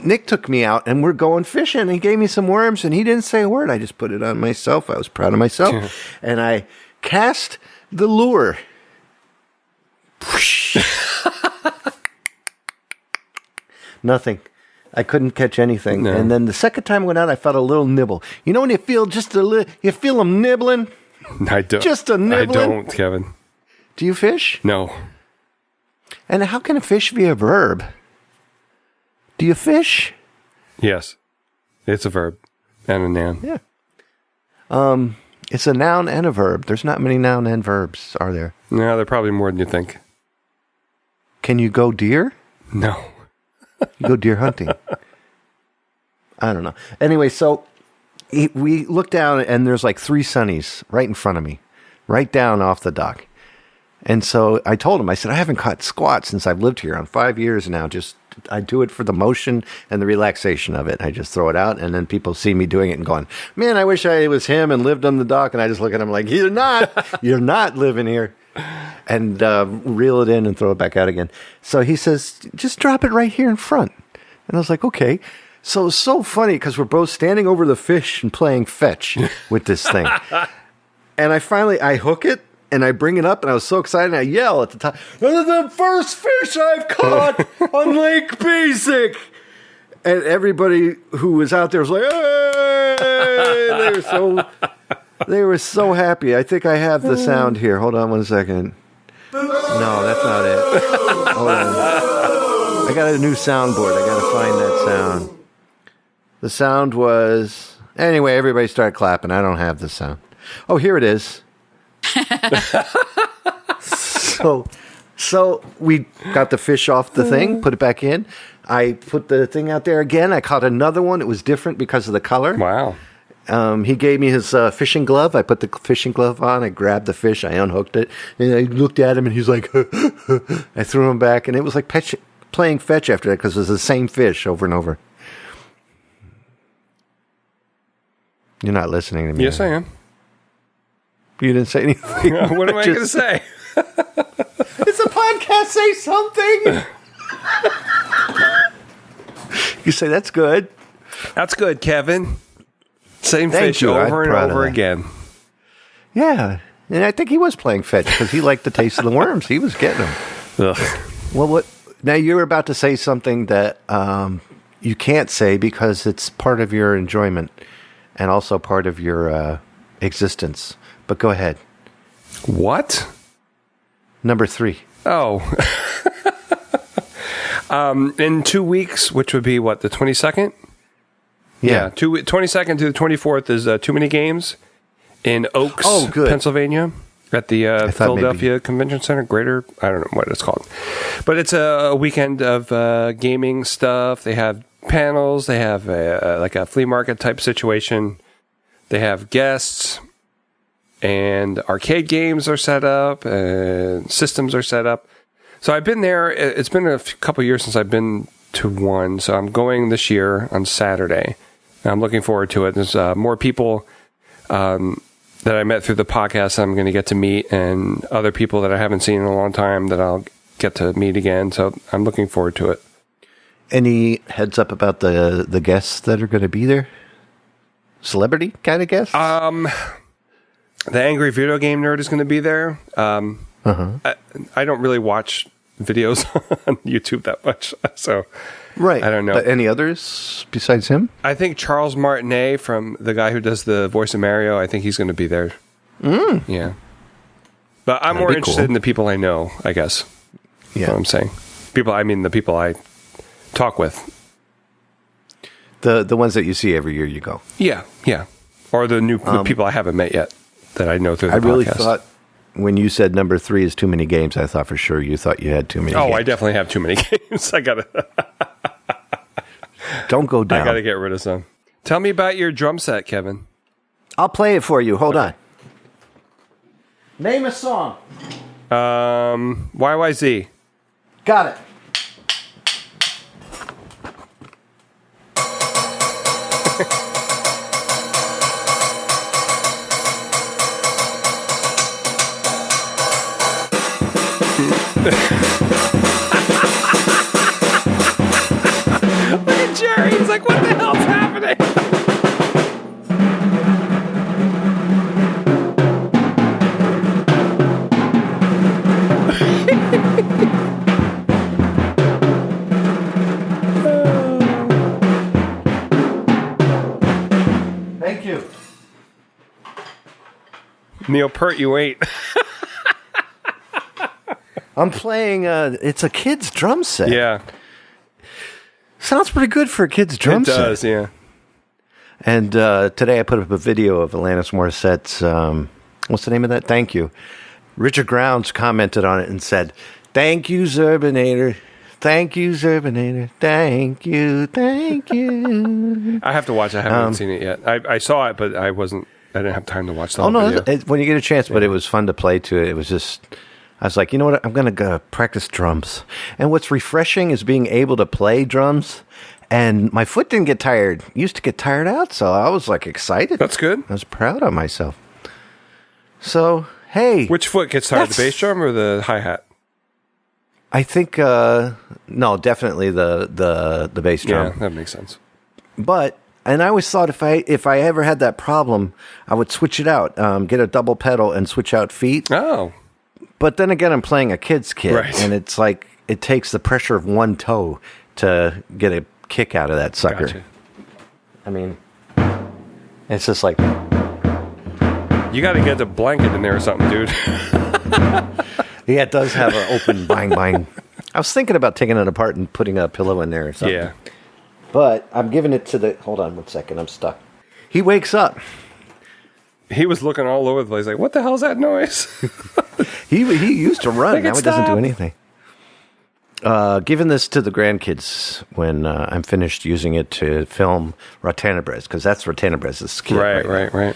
Speaker 2: Nick took me out, and we're going fishing, and he gave me some worms, and he didn't say a word. I just put it on myself. I was proud of myself. And I cast the lure. Nothing. I couldn't catch anything. No. And then the second time I went out, I felt a little nibble. You know when you feel just a little, you feel them nibbling?
Speaker 3: I don't.
Speaker 2: Just a nibbling?
Speaker 3: I don't, Kevin.
Speaker 2: Do you fish?
Speaker 3: No.
Speaker 2: And how can a fish be a verb? Do you fish?
Speaker 3: Yes. It's a verb and a noun.
Speaker 2: Yeah. It's a noun and a verb. There's not many noun and verbs, are there?
Speaker 3: No, there are probably more than you think.
Speaker 2: Can you go deer?
Speaker 3: No.
Speaker 2: You go deer hunting. I don't know. Anyway, so we look down, and there's like 3 sunnies right in front of me, right down off the dock. And so I told him, I said, I haven't caught squat since I've lived here on 5 years now. I do it for the motion and the relaxation of it. I just throw it out, and then people see me doing it and going, man, I wish I was him and lived on the dock. And I just look at him like, you're not living here. And reel it in and throw it back out again. So he says, just drop it right here in front. And I was like, okay. So it's so funny because we're both standing over the fish and playing fetch with this thing. And I hook it and I bring it up, and I was so excited. And I yell at the top, "This is the first fish I've caught on Lake Basic." And everybody who was out there was like, hey! They were so happy. I think I have the sound here. Hold on one second. No, that's not it. Hold on. I got a new soundboard. I got to find that sound. The sound was... Anyway, everybody started clapping. I don't have the sound. Oh, here it is. So we got the fish off the thing, put it back in. I put the thing out there again. I caught another one. It was different because of the color.
Speaker 3: Wow.
Speaker 2: He gave me his fishing glove. I put the fishing glove on. I grabbed the fish. I unhooked it. And I looked at him, and he's like, I threw him back. And it was like playing fetch after that because it was the same fish over and over. You're not listening to me.
Speaker 3: Yes, I am.
Speaker 2: You didn't say anything.
Speaker 3: What am I going to say?
Speaker 2: It's a podcast. Say something. You say, that's good.
Speaker 3: That's good, Kevin. Same
Speaker 2: Thank
Speaker 3: fish
Speaker 2: you.
Speaker 3: over
Speaker 2: I'm
Speaker 3: and
Speaker 2: proud
Speaker 3: over
Speaker 2: of that.
Speaker 3: again.
Speaker 2: Yeah. And I think he was playing fetch because he liked the taste of the worms. He was getting them.
Speaker 3: Ugh.
Speaker 2: Well, what? Now you're about to say something that you can't say because it's part of your enjoyment and also part of your existence. But go ahead.
Speaker 3: What?
Speaker 2: Number 3.
Speaker 3: Oh. In 2 weeks, which would be what, the 22nd? Yeah. 22nd to the 24th is Too Many Games in Oaks, Pennsylvania, at the Philadelphia Convention Center. I don't know what it's called. But it's a weekend of gaming stuff. They have panels. They have like a flea market type situation. They have guests. And arcade games are set up, and systems are set up. So I've been there. It's been a couple years since I've been to one. So I'm going this year on Saturday. And I'm looking forward to it. There's more people that I met through the podcast I'm going to get to meet, and other people that I haven't seen in a long time that I'll get to meet again. So I'm looking forward to it.
Speaker 2: Any heads up about the guests that are going to be there? Celebrity kind of guests?
Speaker 3: The Angry Video Game Nerd is going to be there. I don't really watch videos on YouTube that much, so
Speaker 2: right.
Speaker 3: I don't know.
Speaker 2: But any others besides him?
Speaker 3: I think Charles Martinet, from the guy who does the voice of Mario, I think he's going to be there. Yeah. But I'm more interested in the people I know, I guess. Yeah. That's what I'm saying. The people I talk with.
Speaker 2: The ones that you see every year you go.
Speaker 3: Yeah. Or the new people I haven't met yet that I know through the podcast. I really
Speaker 2: thought when you said number 3 is Too Many Games, I thought for sure you thought you had too many games.
Speaker 3: Oh, I definitely have too many games. I got to...
Speaker 2: Don't go down.
Speaker 3: I got to get rid of some. Tell me about your drum set, Kevin.
Speaker 2: I'll play it for you. Hold on. Name a song.
Speaker 3: YYZ.
Speaker 2: Got it.
Speaker 3: Look at He's like, what the hell's happening?
Speaker 2: Thank you.
Speaker 3: Neil Peart, you ain't.
Speaker 2: I'm playing, it's a kid's drum set.
Speaker 3: Yeah.
Speaker 2: Sounds pretty good for a kid's drum set.
Speaker 3: It does, yeah.
Speaker 2: And today I put up a video of Alanis Morissette's, what's the name of that? Thank You. Richard Grounds commented on it and said, "Thank you, Zerbinator. Thank you, Zerbinator. Thank you, thank you."
Speaker 3: I have to watch. I haven't seen it yet. I saw it, but I didn't have time to watch the
Speaker 2: Oh,
Speaker 3: whole
Speaker 2: no,
Speaker 3: video.
Speaker 2: when you get a chance, but it was fun to play to it. It was just, I was like, you know what? I'm going to go practice drums. And what's refreshing is being able to play drums. And my foot didn't get tired. Used to get tired out, so I was like excited.
Speaker 3: That's good.
Speaker 2: I was proud of myself. So, hey.
Speaker 3: Which foot gets tired, the bass drum or the hi-hat?
Speaker 2: I think, no, definitely the bass drum.
Speaker 3: Yeah, that makes sense.
Speaker 2: But, and I always thought if I ever had that problem, I would switch it out, get a double pedal and switch out feet.
Speaker 3: Oh.
Speaker 2: But then again, I'm playing a kid's kit,
Speaker 3: Right.
Speaker 2: and it's like it takes the pressure of one toe to get a kick out of that sucker.
Speaker 3: Gotcha.
Speaker 2: I mean, it's just like,
Speaker 3: You got to get the blanket in there or something, dude.
Speaker 2: yeah, it does have an open bang bang. I was thinking about taking it apart and putting a pillow in there or something.
Speaker 3: Yeah.
Speaker 2: But I'm giving it to the. Hold on 1 second, I'm stuck. He wakes up.
Speaker 3: He was looking all over the place, like, what the hell's that noise?
Speaker 2: He used to run.
Speaker 3: Make it
Speaker 2: Now he doesn't do
Speaker 3: stop.
Speaker 2: anything. Giving this to the grandkids when I'm finished using it to film Ratanabres, because that's Ratanabres' kid.
Speaker 3: Right.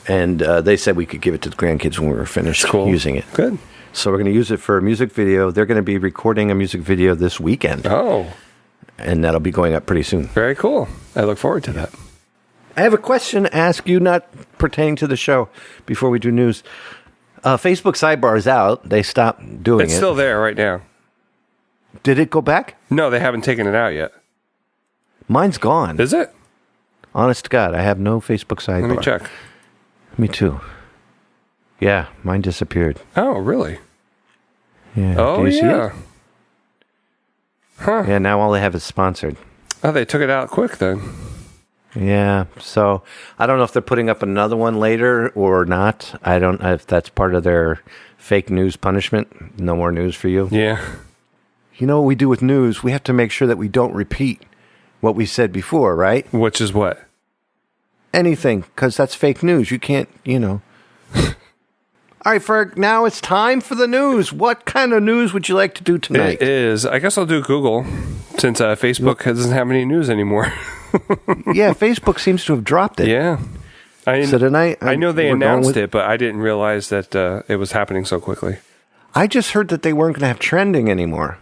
Speaker 2: And they said we could give it to the grandkids when we were finished using it.
Speaker 3: Good.
Speaker 2: So we're going to use it for a music video. They're going to be recording a music video this weekend.
Speaker 3: Oh,
Speaker 2: And that'll be going up pretty soon.
Speaker 3: very cool. I look forward to that.
Speaker 2: I have a question to ask you, not pertaining to the show, before we do news. Facebook Sidebar is out. They stopped doing
Speaker 3: It's
Speaker 2: it.
Speaker 3: still there right now.
Speaker 2: Did it go back?
Speaker 3: No, they haven't taken it out yet.
Speaker 2: Mine's gone.
Speaker 3: Is it?
Speaker 2: Honest to God, I have no Facebook Sidebar.
Speaker 3: Let me check.
Speaker 2: Me too. Yeah, mine disappeared.
Speaker 3: Oh, really?
Speaker 2: Yeah.
Speaker 3: Oh,
Speaker 2: Do you see
Speaker 3: yeah.
Speaker 2: it?
Speaker 3: Huh.
Speaker 2: Yeah, now all they have is sponsored.
Speaker 3: Oh, they took it out quick then.
Speaker 2: Yeah, so I don't know if they're putting up another one later or not. I don't know if that's part of their fake news punishment. No more news for you.
Speaker 3: Yeah.
Speaker 2: You know what we do with news? We have to make sure that we don't repeat what we said before, right?
Speaker 3: Which is what?
Speaker 2: Anything, because that's fake news. You can't, All right, Ferg, now it's time for the news. What kind of news would you like to do tonight?
Speaker 3: It is. I guess I'll do Google, since Facebook doesn't have any news anymore.
Speaker 2: Yeah, Facebook seems to have dropped it.
Speaker 3: Yeah.
Speaker 2: So tonight,
Speaker 3: I know they
Speaker 2: we're going
Speaker 3: announced
Speaker 2: with-
Speaker 3: it, but I didn't realize that it was happening so quickly.
Speaker 2: I just heard that they weren't going to have trending anymore.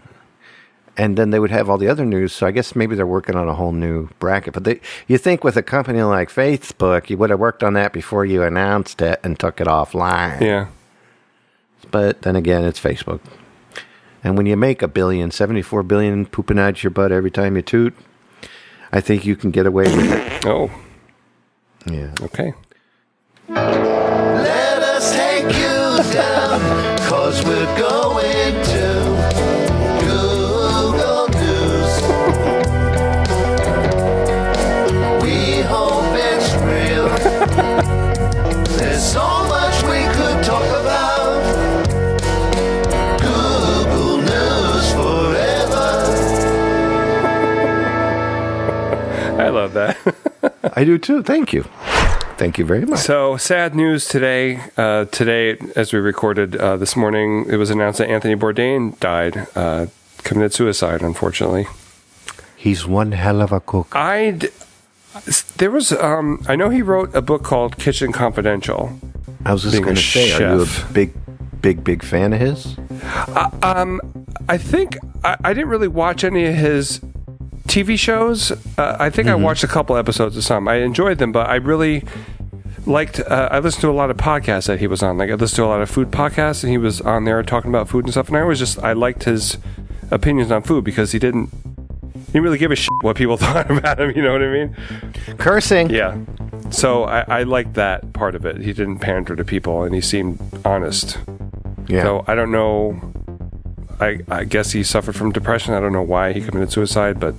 Speaker 2: And then they would have all the other news. So I guess maybe they're working on a whole new bracket. But you think with a company like Facebook, you would have worked on that before you announced it and took it offline.
Speaker 3: Yeah.
Speaker 2: But then again, it's Facebook. And when you make $1 billion, 74 billion pooping out your butt every time you toot, I think you can get away with it.
Speaker 3: Oh,
Speaker 2: Yeah.
Speaker 3: okay.
Speaker 6: Let us take you down, cause we're going to Google News. We hope it's real. There's so much we could talk about. Google News forever.
Speaker 3: I love that.
Speaker 2: I do too. Thank you. Thank you very much.
Speaker 3: So, sad news today. Today, as we recorded this morning, it was announced that Anthony Bourdain died, committed suicide, unfortunately.
Speaker 2: He's one hell of a cook.
Speaker 3: There was, I know he wrote a book called Kitchen Confidential.
Speaker 2: I was just
Speaker 3: being
Speaker 2: going to
Speaker 3: a
Speaker 2: say, are you
Speaker 3: chef.
Speaker 2: a big fan of his?
Speaker 3: I think I didn't really watch any of his TV shows. I think I watched a couple episodes of some. I enjoyed them, but I really liked. I listened to a lot of podcasts that he was on. Like I listened to a lot of food podcasts, and he was on there talking about food and stuff. And I liked his opinions on food because he didn't didn't really give a shit what people thought about him. You know what I mean?
Speaker 2: Cursing.
Speaker 3: Yeah. So I liked that part of it. He didn't pander to people, and he seemed honest.
Speaker 2: Yeah.
Speaker 3: So I don't know. I guess he suffered from depression. I don't know why he committed suicide, but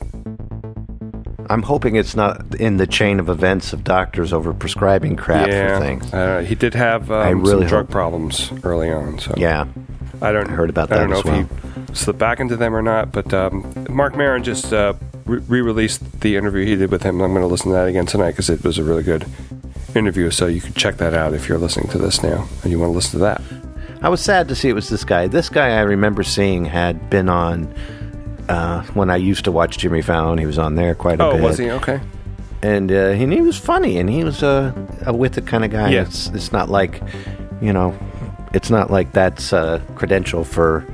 Speaker 2: I'm hoping it's not in the chain of events of doctors over prescribing crap for things.
Speaker 3: He did have some drug problems early on. So
Speaker 2: yeah,
Speaker 3: I
Speaker 2: heard about that.
Speaker 3: I don't know
Speaker 2: as well.
Speaker 3: if he slipped back into them or not. But Mark Maron just re-released the interview he did with him. I'm going to listen to that again tonight because it was a really good interview. So you can check that out if you're listening to this now and you want to listen to that.
Speaker 2: I was sad to see it was this guy. This guy I remember seeing had been on when I used to watch Jimmy Fallon. He was on there quite a bit.
Speaker 3: Oh, was he? Okay.
Speaker 2: And he was funny, and he was a with it kind of guy.
Speaker 3: Yeah.
Speaker 2: It's not like, it's not like that's a credential for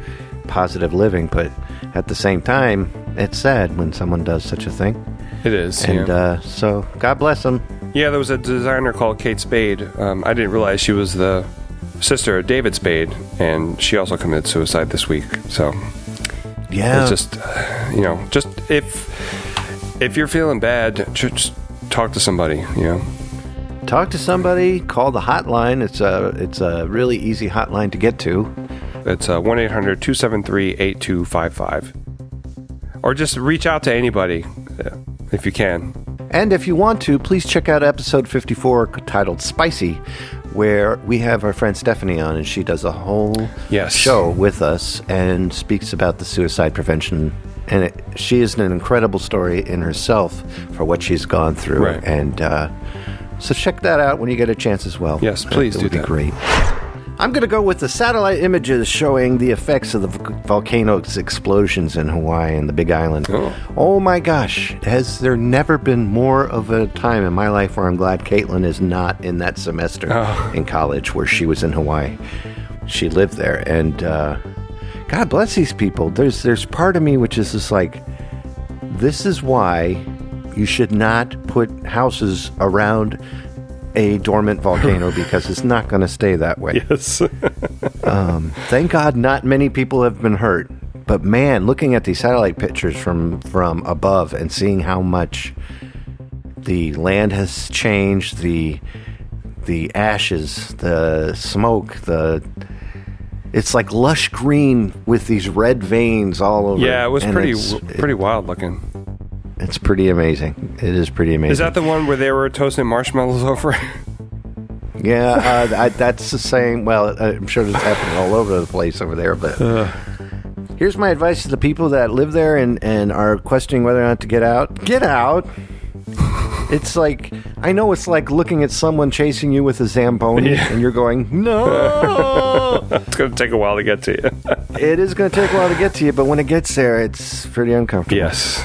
Speaker 2: positive living, but at the same time, it's sad when someone does such a thing.
Speaker 3: It is.
Speaker 2: And so, God bless him.
Speaker 3: Yeah, there was a designer called Kate Spade. I didn't realize she was the sister of David Spade, and she also committed suicide this week. So
Speaker 2: yeah,
Speaker 3: it's just just if you're feeling bad, just talk to somebody.
Speaker 2: Talk to somebody. Call the hotline. It's a really easy hotline to get to.
Speaker 3: It's 1-800-273-8255, or just reach out to anybody if you can.
Speaker 2: And if you want to, please check out episode 54 titled Spicy, where we have our friend Stephanie on, and she does a whole show with us and speaks about the suicide prevention. And she is an incredible story in herself for what she's gone through.
Speaker 3: Right.
Speaker 2: And so check that out when you get a chance as well.
Speaker 3: Yes, please do that.
Speaker 2: That would be great. I'm going to go with the satellite images showing the effects of the volcano's explosions in Hawaii and the Big Island. Oh my gosh, has there never been more of a time in my life where I'm glad Caitlin is not in that semester in college where she was in Hawaii. She lived there, and God bless these people. There's part of me which is just like, this is why you should not put houses around a dormant volcano because it's not going to stay that way.
Speaker 3: Yes.
Speaker 2: Thank God not many people have been hurt. But man, looking at these satellite pictures from above and seeing how much the land has changed, the ashes, the smoke, it's like lush green with these red veins all over.
Speaker 3: Yeah, it was pretty wild looking.
Speaker 2: It's pretty amazing. It is pretty amazing.
Speaker 3: Is that the one where they were toasting marshmallows over it?
Speaker 2: Yeah, that's the same. Well, I'm sure it's happening all over the place over there. But here's my advice to the people that live there and are questioning whether or not to get out. Get out. It's like, I know it's like looking at someone chasing you with a Zamboni, and you're going, no!
Speaker 3: It's going to take a while to get to you.
Speaker 2: It is going to take a while to get to you, but when it gets there, it's pretty uncomfortable.
Speaker 3: Yes.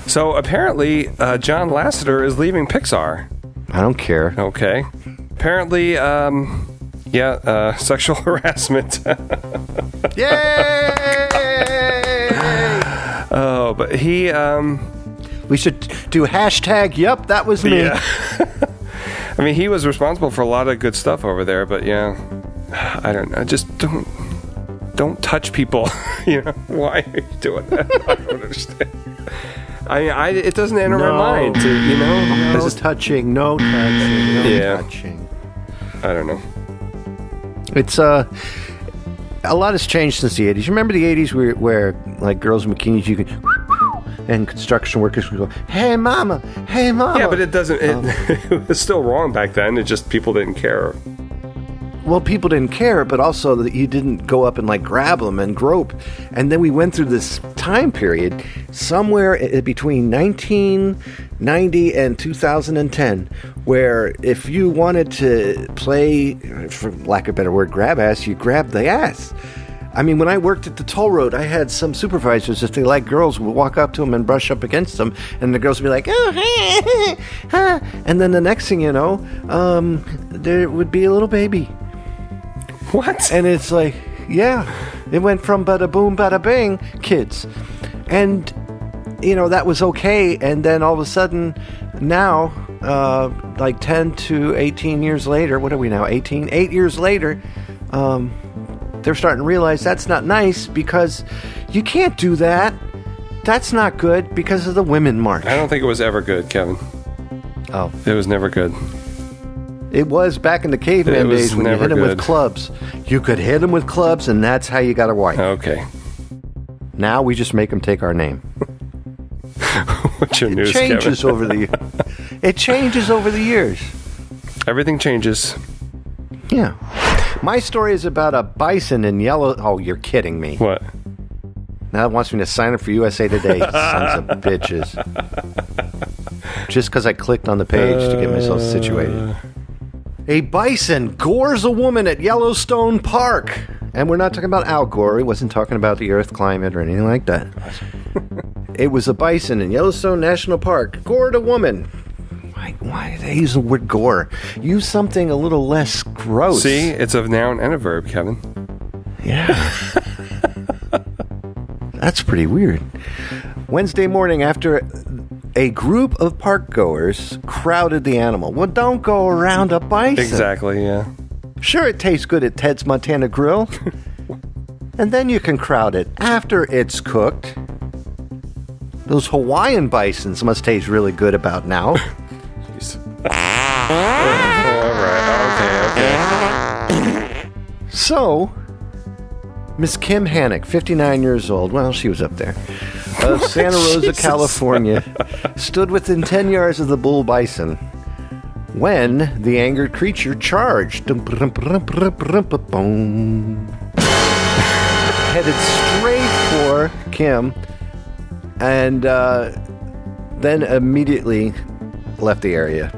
Speaker 3: So apparently, John Lasseter is leaving Pixar.
Speaker 2: I don't care.
Speaker 3: Okay. Apparently, sexual harassment.
Speaker 2: Yay!
Speaker 3: Oh, but he...
Speaker 2: We should do hashtag, yep, that was me.
Speaker 3: Yeah. I mean, he was responsible for a lot of good stuff over there, but yeah, I don't know. Just don't touch people. Why are you doing that? I don't understand. It doesn't enter my mind to,
Speaker 2: No touching. Touching.
Speaker 3: I don't know.
Speaker 2: It's, a lot has changed since the 80s. You remember the 80s where like, girls in bikinis, you could... And construction workers would go, hey, mama.
Speaker 3: Yeah, but it doesn't... It was still wrong back then. It just people didn't care.
Speaker 2: Well, people didn't care, but also that you didn't go up and, like, grab them and grope. And then we went through this time period somewhere between 1990 and 2010 where if you wanted to play, for lack of a better word, grab ass, you grabbed the ass. I mean, when I worked at the toll road, I had some supervisors, if they liked girls, would walk up to them and brush up against them, and the girls would be like, oh, hey, and then the next thing you know, there would be a little baby.
Speaker 3: What?
Speaker 2: And it's like, yeah, it went from bada boom, bada bing, kids. And, that was okay, and then all of a sudden, now, like 10 to 18 years later, what are we now, 8 years later, they're starting to realize that's not nice because you can't do that. That's not good because of the Women March.
Speaker 3: I don't think it was ever good, Kevin.
Speaker 2: Oh.
Speaker 3: It was never good.
Speaker 2: It was back in the caveman days when you hit them with clubs. You could hit them with clubs, and that's how you got a wife.
Speaker 3: Okay.
Speaker 2: Now we just make them take our name.
Speaker 3: What's your news,
Speaker 2: Changes
Speaker 3: Kevin?
Speaker 2: over the It changes over the years.
Speaker 3: Everything changes.
Speaker 2: Yeah. My story is about a bison in yellow... Oh, you're kidding me.
Speaker 3: What?
Speaker 2: Now it wants me to sign up for USA Today, sons of bitches. Just because I clicked on the page to get myself situated. A bison gores a woman at Yellowstone Park. And we're not talking about Al Gore. He wasn't talking about the Earth climate or anything like that. It was a bison in Yellowstone National Park. Gored a woman. Why did they use the word gore? Use something a little less gross.
Speaker 3: See, it's a noun and a verb, Kevin.
Speaker 2: Yeah. That's pretty weird. Wednesday morning, after a group of park goers crowded the animal. Well, don't go around a bison.
Speaker 3: Exactly, yeah.
Speaker 2: Sure, it tastes good at Ted's Montana Grill. And then you can crowd it after it's cooked. Those Hawaiian bisons must taste really good about now.
Speaker 3: Jeez. All right, okay.
Speaker 2: So, Miss Kim Hannock, 59 years old, well, she was up there, of Santa Rosa, California, stood within 10 yards of the bull bison when the angered creature charged. Headed straight for Kim and then immediately left the area.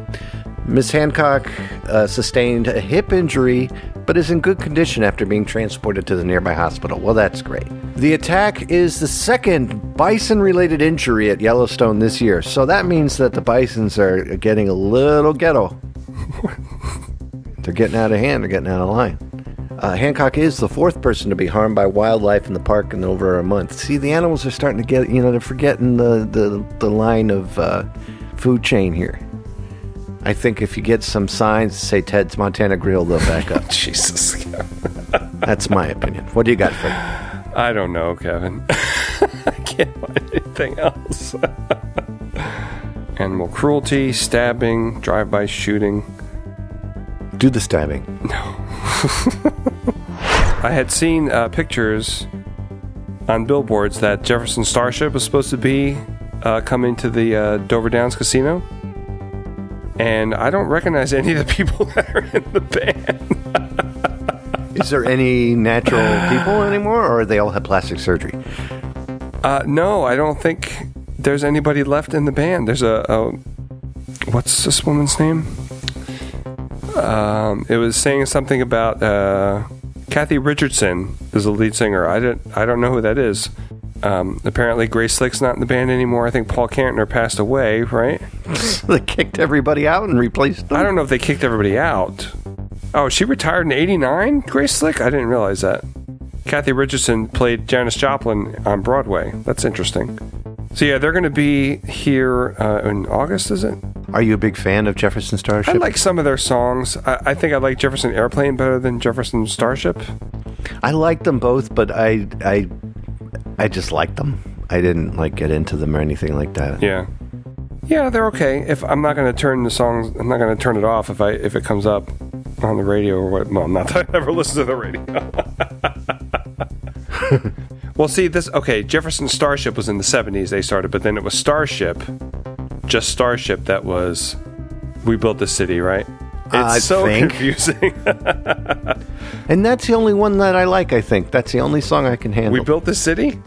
Speaker 2: Miss Hancock sustained a hip injury, but is in good condition after being transported to the nearby hospital. Well, that's great. The attack is the second bison-related injury at Yellowstone this year, so that means that the bisons are getting a little ghetto. They're getting out of hand. They're getting out of line. Hancock is the fourth person to be harmed by wildlife in the park in over a month. See, the animals are starting to get, they're forgetting the line of food chain here. I think if you get some signs that say Ted's Montana Grill, they'll back up.
Speaker 3: Jesus.
Speaker 2: That's my opinion. What do you got for me?
Speaker 3: I don't know, Kevin. I can't find anything else. Animal cruelty, stabbing, drive-by shooting.
Speaker 2: Do the stabbing.
Speaker 3: No. I had seen pictures on billboards that Jefferson Starship was supposed to be coming to the Dover Downs Casino. And I don't recognize any of the people that are in the band.
Speaker 2: Is there any natural people anymore, or they all have plastic surgery?
Speaker 3: No, I don't think there's anybody left in the band. There's a what's this woman's name? It was saying something about Kathy Richardson is the lead singer. I don't know who that is. Apparently Grace Slick's not in the band anymore. I think Paul Cantner passed away, right?
Speaker 2: They kicked everybody out and replaced them?
Speaker 3: I don't know if they kicked everybody out. Oh, she retired in 89, Grace Slick? I didn't realize that. Kathy Richardson played Janis Joplin on Broadway. That's interesting. So yeah, they're going to be here in August, is it?
Speaker 2: Are you a big fan of Jefferson Starship?
Speaker 3: I like some of their songs. I think I like Jefferson Airplane better than Jefferson Starship.
Speaker 2: I like them both, but I just like them. I didn't get into them or anything like that.
Speaker 3: Yeah. Yeah, they're okay. If I'm not going to turn the songs, I'm not going to turn it off if it comes up on the radio or what. Well, not that I ever listen to the radio. Well, see, Jefferson Starship was in the 70s they started, but then it was Starship, just Starship that was, we built the city, right? It's confusing.
Speaker 2: And that's the only one that I like, I think. That's the only song I can handle.
Speaker 3: We built the city?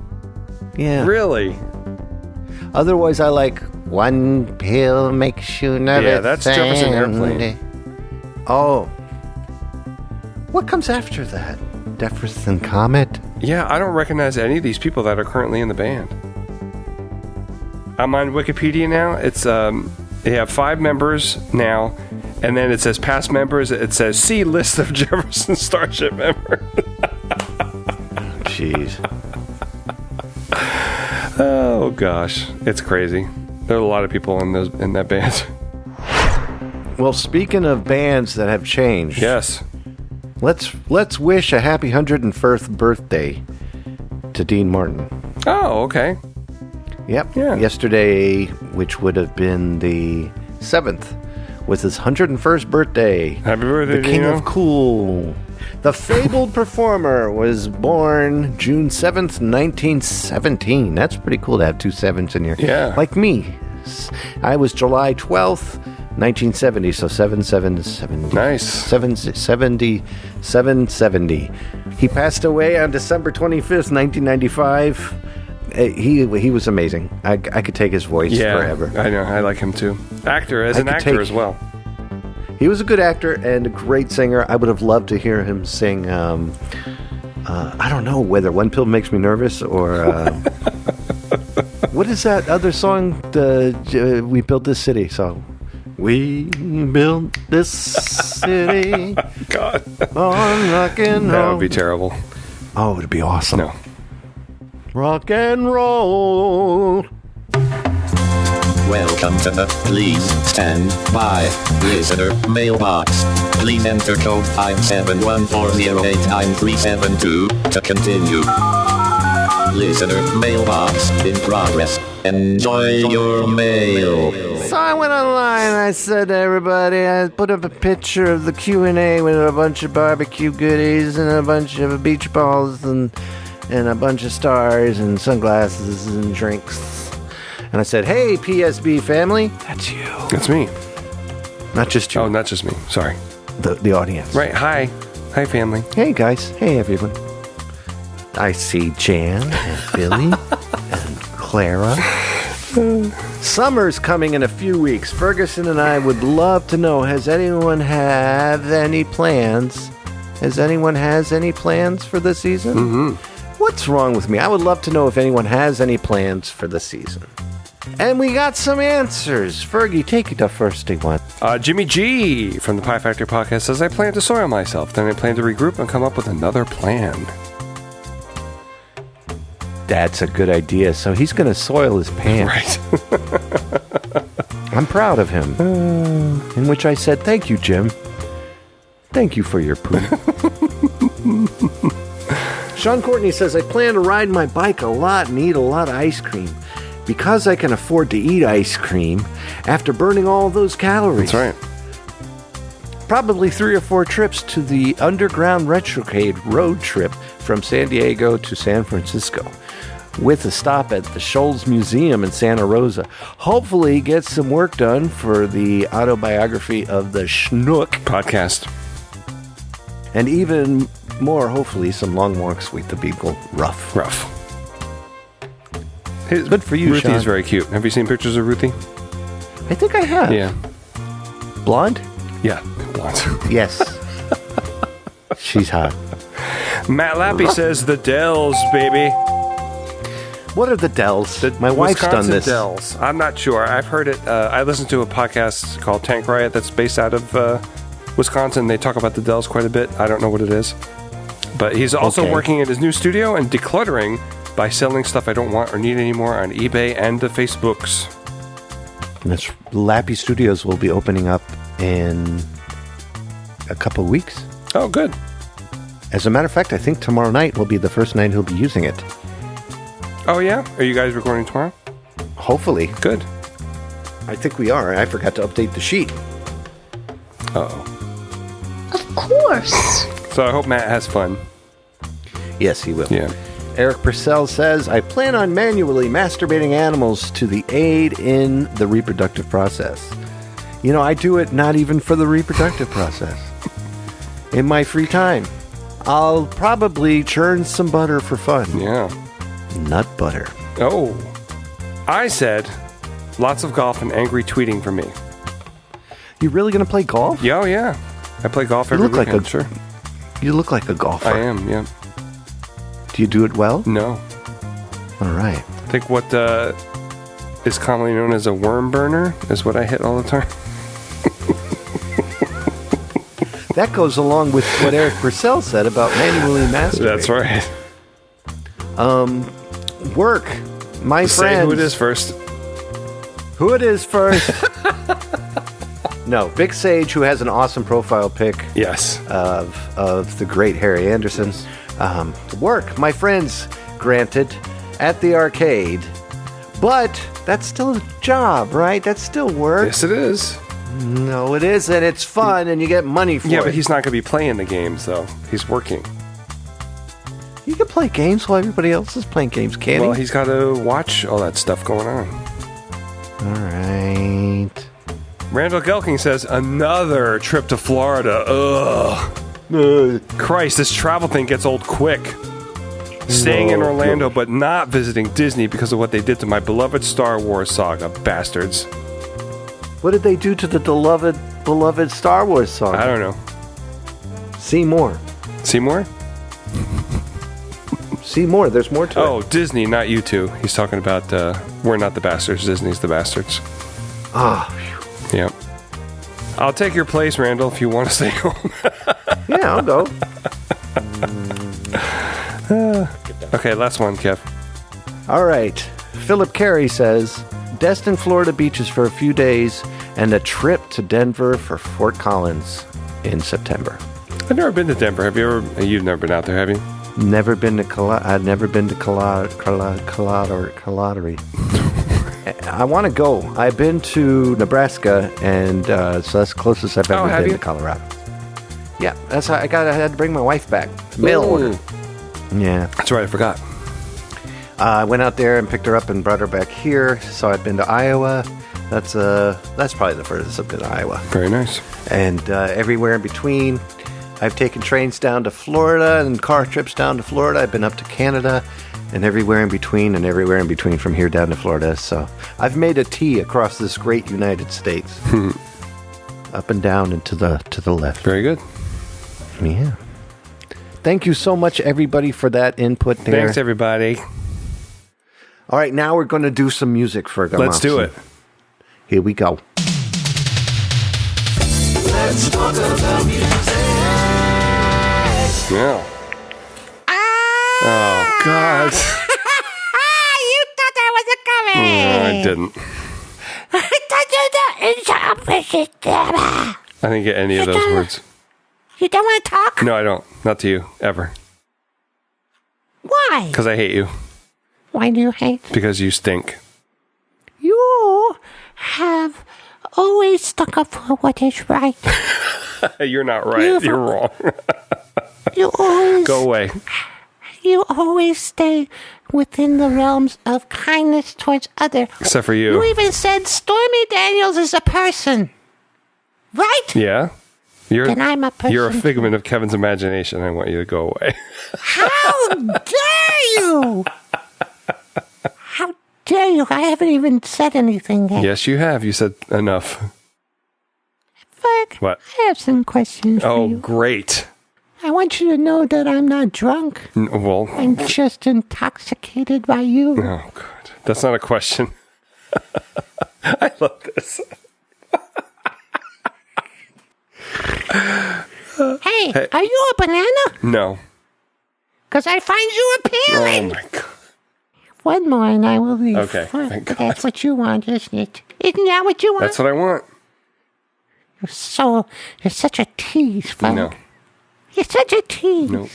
Speaker 2: Yeah.
Speaker 3: Really?
Speaker 2: Otherwise, I like One Pill Makes You Nervous.
Speaker 3: Yeah, that's Jefferson Airplane.
Speaker 2: Oh. What comes after that? Jefferson Comet?
Speaker 3: Yeah, I don't recognize any of these people that are currently in the band. I'm on Wikipedia now. It's they have 5 members now, and then it says past members. It says see list of Jefferson Starship members.
Speaker 2: Jeez.
Speaker 3: Oh gosh, it's crazy. There are a lot of people in that band.
Speaker 2: Well, speaking of bands that have changed,
Speaker 3: yes,
Speaker 2: let's wish a happy 101st birthday to Dean Martin.
Speaker 3: Oh, okay.
Speaker 2: Yep.
Speaker 3: Yeah.
Speaker 2: Yesterday, which would have been the 7th, was his 101st birthday.
Speaker 3: Happy birthday,
Speaker 2: The king
Speaker 3: Dino.
Speaker 2: of cool. The fabled performer was born June 7th, 1917. That's pretty cool to have 2 sevens in here.
Speaker 3: Yeah.
Speaker 2: Like me. I was July 12th, 1970, so 7/7/70.
Speaker 3: Nice.
Speaker 2: 770. He passed away on December 25th, 1995. He was amazing. I could take his voice forever.
Speaker 3: I know. I like him too. Actor, as
Speaker 2: I
Speaker 3: an
Speaker 2: could
Speaker 3: actor
Speaker 2: take-
Speaker 3: as well.
Speaker 2: He was a good actor and a great singer. I would have loved to hear him sing. I don't know whether One Pill Makes Me Nervous or what is that other song? We Built This City song. We built this city
Speaker 3: God.
Speaker 2: on rock and
Speaker 3: That
Speaker 2: roll.
Speaker 3: would be terrible.
Speaker 2: Oh, it'd be awesome.
Speaker 3: No.
Speaker 2: Rock and roll.
Speaker 8: Welcome to the Please Stand By Listener Mailbox. Please enter code 571408937 to continue. Listener Mailbox in progress. Enjoy your mail.
Speaker 2: So I went online and I said to everybody, I put up a picture of the Q&A with a bunch of barbecue goodies and a bunch of beach balls and a bunch of stars and sunglasses and drinks. And I said, hey, PSB family. That's you.
Speaker 3: That's me.
Speaker 2: Not just you.
Speaker 3: Oh, not just me. Sorry.
Speaker 2: The audience.
Speaker 3: Right. Hi. Hi, family.
Speaker 2: Hey, guys. Hey, everyone. I see Jan and Billy and Clara. Summer's coming in a few weeks. Ferguson and I would love to know, has anyone have any plans? Has anyone has any plans for the season? Mm-hmm. What's wrong with me? I would love to know if anyone has any plans for the season. And we got some answers. Fergie, take the first one.
Speaker 3: Jimmy G from the Pie Factor podcast says, I plan to soil myself. Then I plan to regroup and come up with another plan.
Speaker 2: That's a good idea. So he's going to soil his pants.
Speaker 3: Right.
Speaker 2: I'm proud of him. In which I said, thank you, Jim. Thank you for your poop. Sean Courtney says, I plan to ride my bike a lot and eat a lot of ice cream. Because I can afford to eat ice cream after burning all those calories.
Speaker 3: That's right.
Speaker 2: Probably 3 or 4 trips to the Underground Retrocade road trip from San Diego to San Francisco, with a stop at the Shoals Museum in Santa Rosa. Hopefully get some work done for the autobiography of the Schnook.
Speaker 3: Podcast.
Speaker 2: And even more, hopefully, some long walks with the Beagle Rough. Good for you,
Speaker 3: Ruthie's
Speaker 2: Sean.
Speaker 3: very cute. Have you seen pictures of Ruthie?
Speaker 2: I think I have.
Speaker 3: Yeah.
Speaker 2: Blonde?
Speaker 3: Yeah. Blonde.
Speaker 2: Yes. She's hot.
Speaker 3: Matt Lappy says, the Dells, baby.
Speaker 2: What are the Dells?
Speaker 3: The
Speaker 2: My wife's done
Speaker 3: Wisconsin
Speaker 2: this.
Speaker 3: Dells. I'm not sure. I've heard it. I listened to a podcast called Tank Riot that's based out of Wisconsin. They talk about the Dells quite a bit. I don't know what it is. But he's also working at his new studio and decluttering by selling stuff I don't want or need anymore on eBay and the Facebooks.
Speaker 2: And this Lappy Studios will be opening up in a couple of weeks.
Speaker 3: Oh, good.
Speaker 2: As a matter of fact, I think tomorrow night will be the first night he'll be using it.
Speaker 3: Oh, yeah? Are you guys recording tomorrow?
Speaker 2: Hopefully.
Speaker 3: Good.
Speaker 2: I think we are. I forgot to update the sheet.
Speaker 3: Uh-oh.
Speaker 9: Of course.
Speaker 3: So I hope Matt has fun.
Speaker 2: Yes, he will.
Speaker 3: Yeah.
Speaker 2: Eric Purcell says, I plan on manually masturbating animals to the aid in the reproductive process. You know, I do it not even for the reproductive process. In my free time, I'll probably churn some butter for fun.
Speaker 3: Yeah.
Speaker 2: Nut butter.
Speaker 3: Oh. I said, lots of golf and angry tweeting for me.
Speaker 2: You really going to play golf?
Speaker 3: Yeah, oh, yeah. I play golf every
Speaker 2: look like
Speaker 3: weekend.
Speaker 2: a-
Speaker 3: Sure.
Speaker 2: You look like a golfer.
Speaker 3: I am, yeah.
Speaker 2: Do you do it well?
Speaker 3: No.
Speaker 2: All right.
Speaker 3: I think what is commonly known as a worm burner is what I hit all the time.
Speaker 2: That goes along with what Eric Purcell said about manually masturbating.
Speaker 3: That's right.
Speaker 2: Work. My friends.
Speaker 3: Say who it is first.
Speaker 2: Who it is first. No, Big Sage, who has an awesome profile pic
Speaker 3: Yes.
Speaker 2: of the great Harry Anderson. Work. My friends, granted, at the arcade, But that's still a job, right? That's still work.
Speaker 3: Yes, it is.
Speaker 2: No, it isn't. It's fun, and you get money for it.
Speaker 3: Yeah, but he's not going to be playing the games, though. He's working.
Speaker 2: You can play games while everybody else is playing games, can't
Speaker 3: Well,
Speaker 2: he?
Speaker 3: he's got to watch all that stuff going on.
Speaker 2: All right.
Speaker 3: Randall Gelking says, another trip to Florida. Ugh. Christ, this travel thing gets old quick. Staying in Orlando, but not visiting Disney because of what they did to my beloved Star Wars saga. Bastards.
Speaker 2: What did they do to the beloved Star Wars song?
Speaker 3: I don't know.
Speaker 2: See more.
Speaker 3: See more?
Speaker 2: See more. There's more to it.
Speaker 3: Oh, Disney, not you two. He's talking about we're not the bastards. Disney's the bastards.
Speaker 2: Ah.
Speaker 3: Yep. I'll take your place, Randall, if you want to stay home.
Speaker 2: Yeah, I'll go.
Speaker 3: Okay, last one, Kev.
Speaker 2: All right. Philip Carey says, Destin, Florida beaches for a few days and a trip to Denver for Fort Collins in September.
Speaker 3: I've never been to Denver. Have you ever? You've never been out there, have you?
Speaker 2: Never been to I've never been to Colorado. I want to go. I've been to Nebraska, and so that's the closest I've ever been to Colorado. Yeah, that's how I had to bring my wife back. Mail order. Yeah,
Speaker 3: that's right. I forgot.
Speaker 2: I went out there and picked her up and brought her back here. So I've been to Iowa. That's probably the furthest I've been to Iowa.
Speaker 3: Very nice.
Speaker 2: And everywhere in between. I've taken trains down to Florida and car trips down to Florida. I've been up to Canada and everywhere in between from here down to Florida. So I've made a T across this great United States. Up and down and to the left.
Speaker 3: Very good.
Speaker 2: Yeah. Thank you so much, everybody, for that input there.
Speaker 3: Thanks, everybody.
Speaker 2: All right, now we're going to do some music, Ferg.
Speaker 3: Let's do it.
Speaker 2: Here we go.
Speaker 5: Let's talk about music.
Speaker 3: Yeah. Oh, God.
Speaker 9: You thought I wasn't coming.
Speaker 3: No, I didn't.
Speaker 9: I thought you didn't.
Speaker 3: I didn't get any of those words.
Speaker 9: You don't want to talk?
Speaker 3: No, I don't. Not to you. Ever.
Speaker 9: Why?
Speaker 3: Because I hate you.
Speaker 9: Why do you hate?
Speaker 3: Because you stink.
Speaker 9: You have always stuck up for what is right.
Speaker 3: You're not right. You're wrong.
Speaker 9: You always...
Speaker 3: Go away.
Speaker 9: You always stay within the realms of kindness towards others.
Speaker 3: Except for you.
Speaker 9: You even said Stormy Daniels is a person. Right?
Speaker 3: Yeah?
Speaker 9: Then I'm a person.
Speaker 3: You're a figment of Kevin's imagination. I want you to go away.
Speaker 9: How dare you? How dare you? I haven't even said anything yet.
Speaker 3: Yes, you have. You said enough.
Speaker 9: Ferg,
Speaker 3: What?
Speaker 9: I have some questions for you.
Speaker 3: Oh, great.
Speaker 9: I want you to know that I'm not drunk.
Speaker 3: Well.
Speaker 9: I'm just intoxicated by you.
Speaker 3: Oh, God. That's not a question. I love this.
Speaker 9: Hey, are you a banana?
Speaker 3: No.
Speaker 9: Because I find you appealing.
Speaker 3: Oh, my God.
Speaker 9: One more and I will leave.
Speaker 3: Okay, thank God.
Speaker 9: That's what you want, isn't it? Isn't that what you want?
Speaker 3: That's what I want.
Speaker 9: You're such a tease, Ferg.
Speaker 3: No.
Speaker 9: You're such a tease.
Speaker 3: No.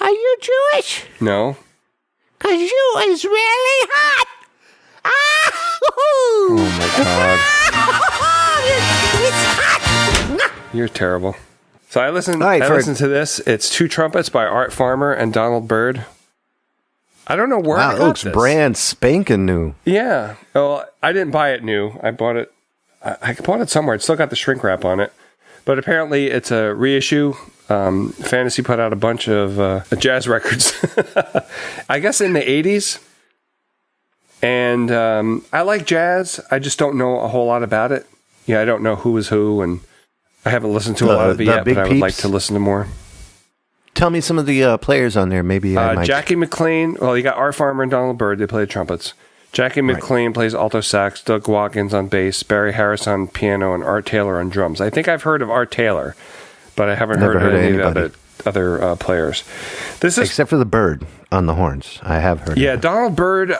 Speaker 9: Are you Jewish?
Speaker 3: No.
Speaker 9: Because you is really hot.
Speaker 3: Oh, my God.
Speaker 9: It's hot.
Speaker 3: You're terrible. So I listened
Speaker 2: Right,
Speaker 3: listened to this. It's Two Trumpets by Art Farmer and Donald Byrd. I don't know where I got
Speaker 2: it looks
Speaker 3: this.
Speaker 2: brand spanking new.
Speaker 3: Yeah. Well, I didn't buy it new. I bought it. I bought it somewhere. It's still got the shrink wrap on it. But apparently it's a reissue. Fantasy put out a bunch of jazz records. I guess in the 80s. And I like jazz. I just don't know a whole lot about it. Yeah, I don't know who is who, and I haven't listened to a lot of it yet, but I would like to listen to more.
Speaker 2: Tell me some of the players on there. Maybe I might.
Speaker 3: Jackie McLean. Well, you got Art Farmer and Donald Byrd. They play the trumpets. Jackie McLean plays alto sax. Doug Watkins on bass. Barry Harris on piano, and Art Taylor on drums. I think I've heard of Art Taylor, but I haven't heard of any of the other players. This is
Speaker 2: except for the Bird on the horns. I have heard.
Speaker 3: Yeah, Donald Byrd.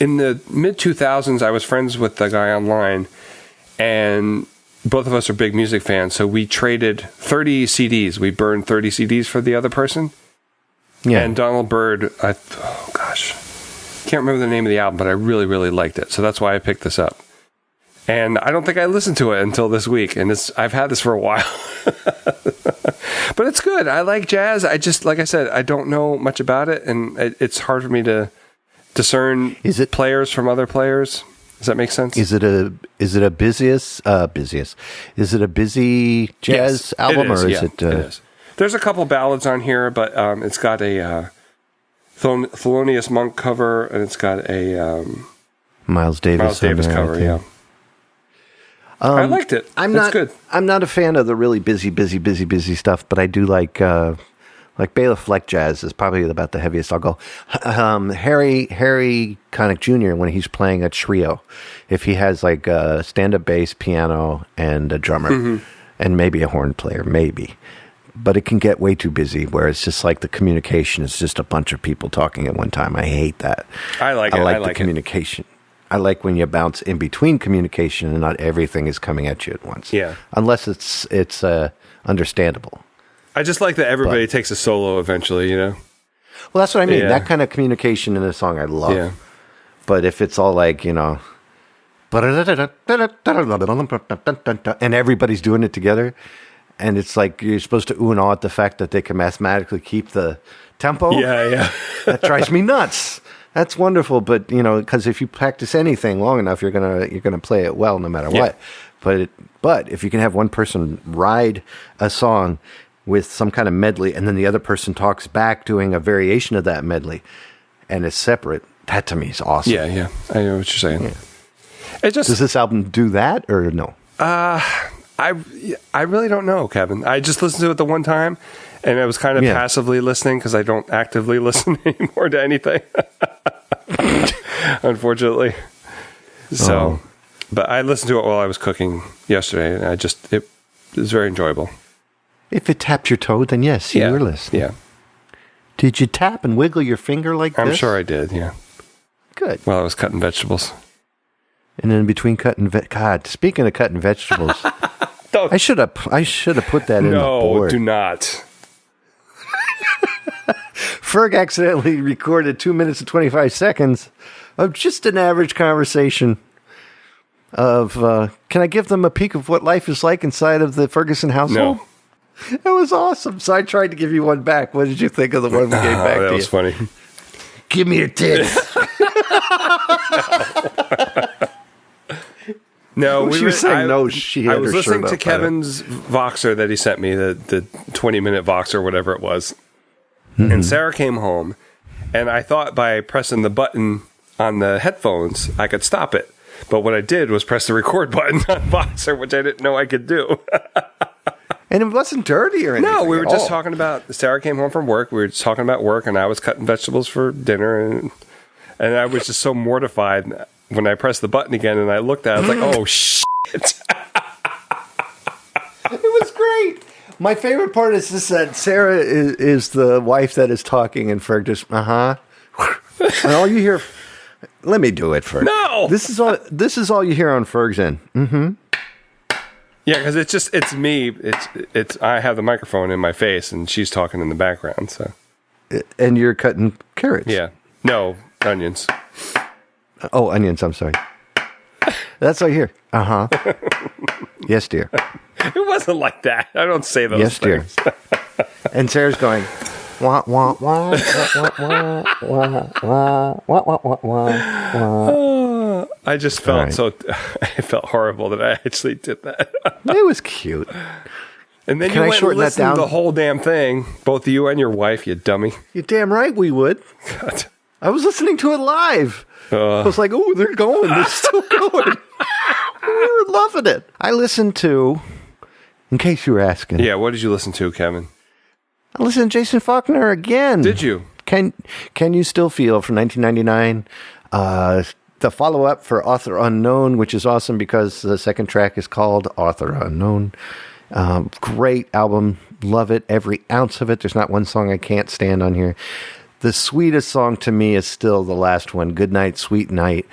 Speaker 3: In the mid 2000s, I was friends with the guy online, and both of us are big music fans, so we traded 30 CDs. We burned 30 CDs for the other person.
Speaker 2: Yeah.
Speaker 3: And Donald Byrd, can't remember the name of the album, but I really, really liked it. So that's why I picked this up. And I don't think I listened to it until this week, and I've had this for a while. But it's good. I like jazz. I just, like I said, I don't know much about it, and it's hard for me to discern players from other players. Does that make sense?
Speaker 2: Is it a busiest? Is it a busy jazz album, or is it?
Speaker 3: It is. There's a couple ballads on here, but it's got a Thelonious Monk cover, and it's got a
Speaker 2: Miles Davis
Speaker 3: cover. Yeah. I liked it. It's good.
Speaker 2: I'm not a fan of the really busy stuff, but I do like Bailiff Fleck jazz is probably about the heaviest I'll go. Harry Connick Jr. when he's playing a trio, if he has like a stand-up bass, piano, and a drummer, and maybe a horn player, maybe. But it can get way too busy where it's just like the communication is just a bunch of people talking at one time. I hate that.
Speaker 3: I like
Speaker 2: the communication. I like when you bounce in between communication and not everything is coming at you at once.
Speaker 3: Yeah.
Speaker 2: Unless it's understandable.
Speaker 3: I just like that everybody takes a solo eventually, Well,
Speaker 2: that's what I mean. Yeah. That kind of communication in a song I love. Yeah. But if it's all like, and everybody's doing it together, and it's like you're supposed to ooh and ah at the fact that they can mathematically keep the tempo.
Speaker 3: Yeah.
Speaker 2: That drives me nuts. That's wonderful, but because if you practice anything long enough, you're gonna play it well no matter what. But if you can have one person ride a song with some kind of medley, and then the other person talks back doing a variation of that medley, and it's separate, that to me is awesome.
Speaker 3: Yeah, I know what you're saying.
Speaker 2: Yeah. Does this album do that or no?
Speaker 3: I really don't know, Kevin. I just listened to it the one time, and I was kind of passively listening because I don't actively listen anymore to anything, unfortunately. So, but I listened to it while I was cooking yesterday, and it was very enjoyable.
Speaker 2: If it tapped your toe, then yes, you were listening.
Speaker 3: Yeah.
Speaker 2: Did you tap and wiggle your finger like this?
Speaker 3: I'm sure I did, yeah.
Speaker 2: Good.
Speaker 3: While I was cutting vegetables.
Speaker 2: And then between God, speaking of cutting vegetables, I should have put that in the board.
Speaker 3: No, do not.
Speaker 2: Ferg accidentally recorded 2 minutes and 25 seconds of just an average conversation of, can I give them a peek of what life is like inside of the Ferguson household?
Speaker 3: No.
Speaker 2: It was awesome. So I tried to give you one back. What did you think of the one we gave back to you?
Speaker 3: That was funny.
Speaker 2: Give me your tits.
Speaker 3: No,
Speaker 2: she was saying no. She had
Speaker 3: I was
Speaker 2: her
Speaker 3: listening
Speaker 2: shirt
Speaker 3: to
Speaker 2: up,
Speaker 3: Kevin's Voxer that he sent me, the 20-minute Voxer, whatever it was. Mm-hmm. And Sarah came home, and I thought by pressing the button on the headphones, I could stop it. But what I did was press the record button on Voxer, which I didn't know I could do.
Speaker 2: And it wasn't dirty or anything.
Speaker 3: No, we were just talking about, Sarah came home from work, we were just talking about work, and I was cutting vegetables for dinner, and I was just so mortified when I pressed the button again, and I looked at it, I was like, oh, shit.
Speaker 2: It was great. My favorite part is just that Sarah is the wife that is talking, and Ferg just, and all you hear, let me do it, Ferg.
Speaker 3: No!
Speaker 2: This is all you hear on Ferg's end. Mm-hmm.
Speaker 3: Yeah, because it's me. It's I have the microphone in my face, and she's talking in the background. So,
Speaker 2: and you're cutting carrots.
Speaker 3: Yeah, no onions.
Speaker 2: Oh, onions. I'm sorry. That's all you hear. Yes, dear.
Speaker 3: It wasn't like that. I don't say those things.
Speaker 2: Yes, dear. And Sarah's going, wah, wah, wah, wah, wah, wah, wah, wah, wah.
Speaker 3: I just felt I felt horrible that I actually did that.
Speaker 2: It was cute.
Speaker 3: And then you went and listened to the whole damn thing, both you and your wife, you dummy.
Speaker 2: You're damn right we would.
Speaker 3: God.
Speaker 2: I was listening to it live. I was like, oh, they're going. They're still going. We were loving it. I listened to, in case you were asking.
Speaker 3: Yeah, what did you listen to, Kevin?
Speaker 2: I listened to Jason Faulkner again.
Speaker 3: Did you?
Speaker 2: Can You Still Feel from 1999. The follow-up for Author Unknown, which is awesome because the second track is called Author Unknown. Great album. Love it. Every ounce of it. There's not one song I can't stand on here. The sweetest song to me is still the last one, Good Night, Sweet Night.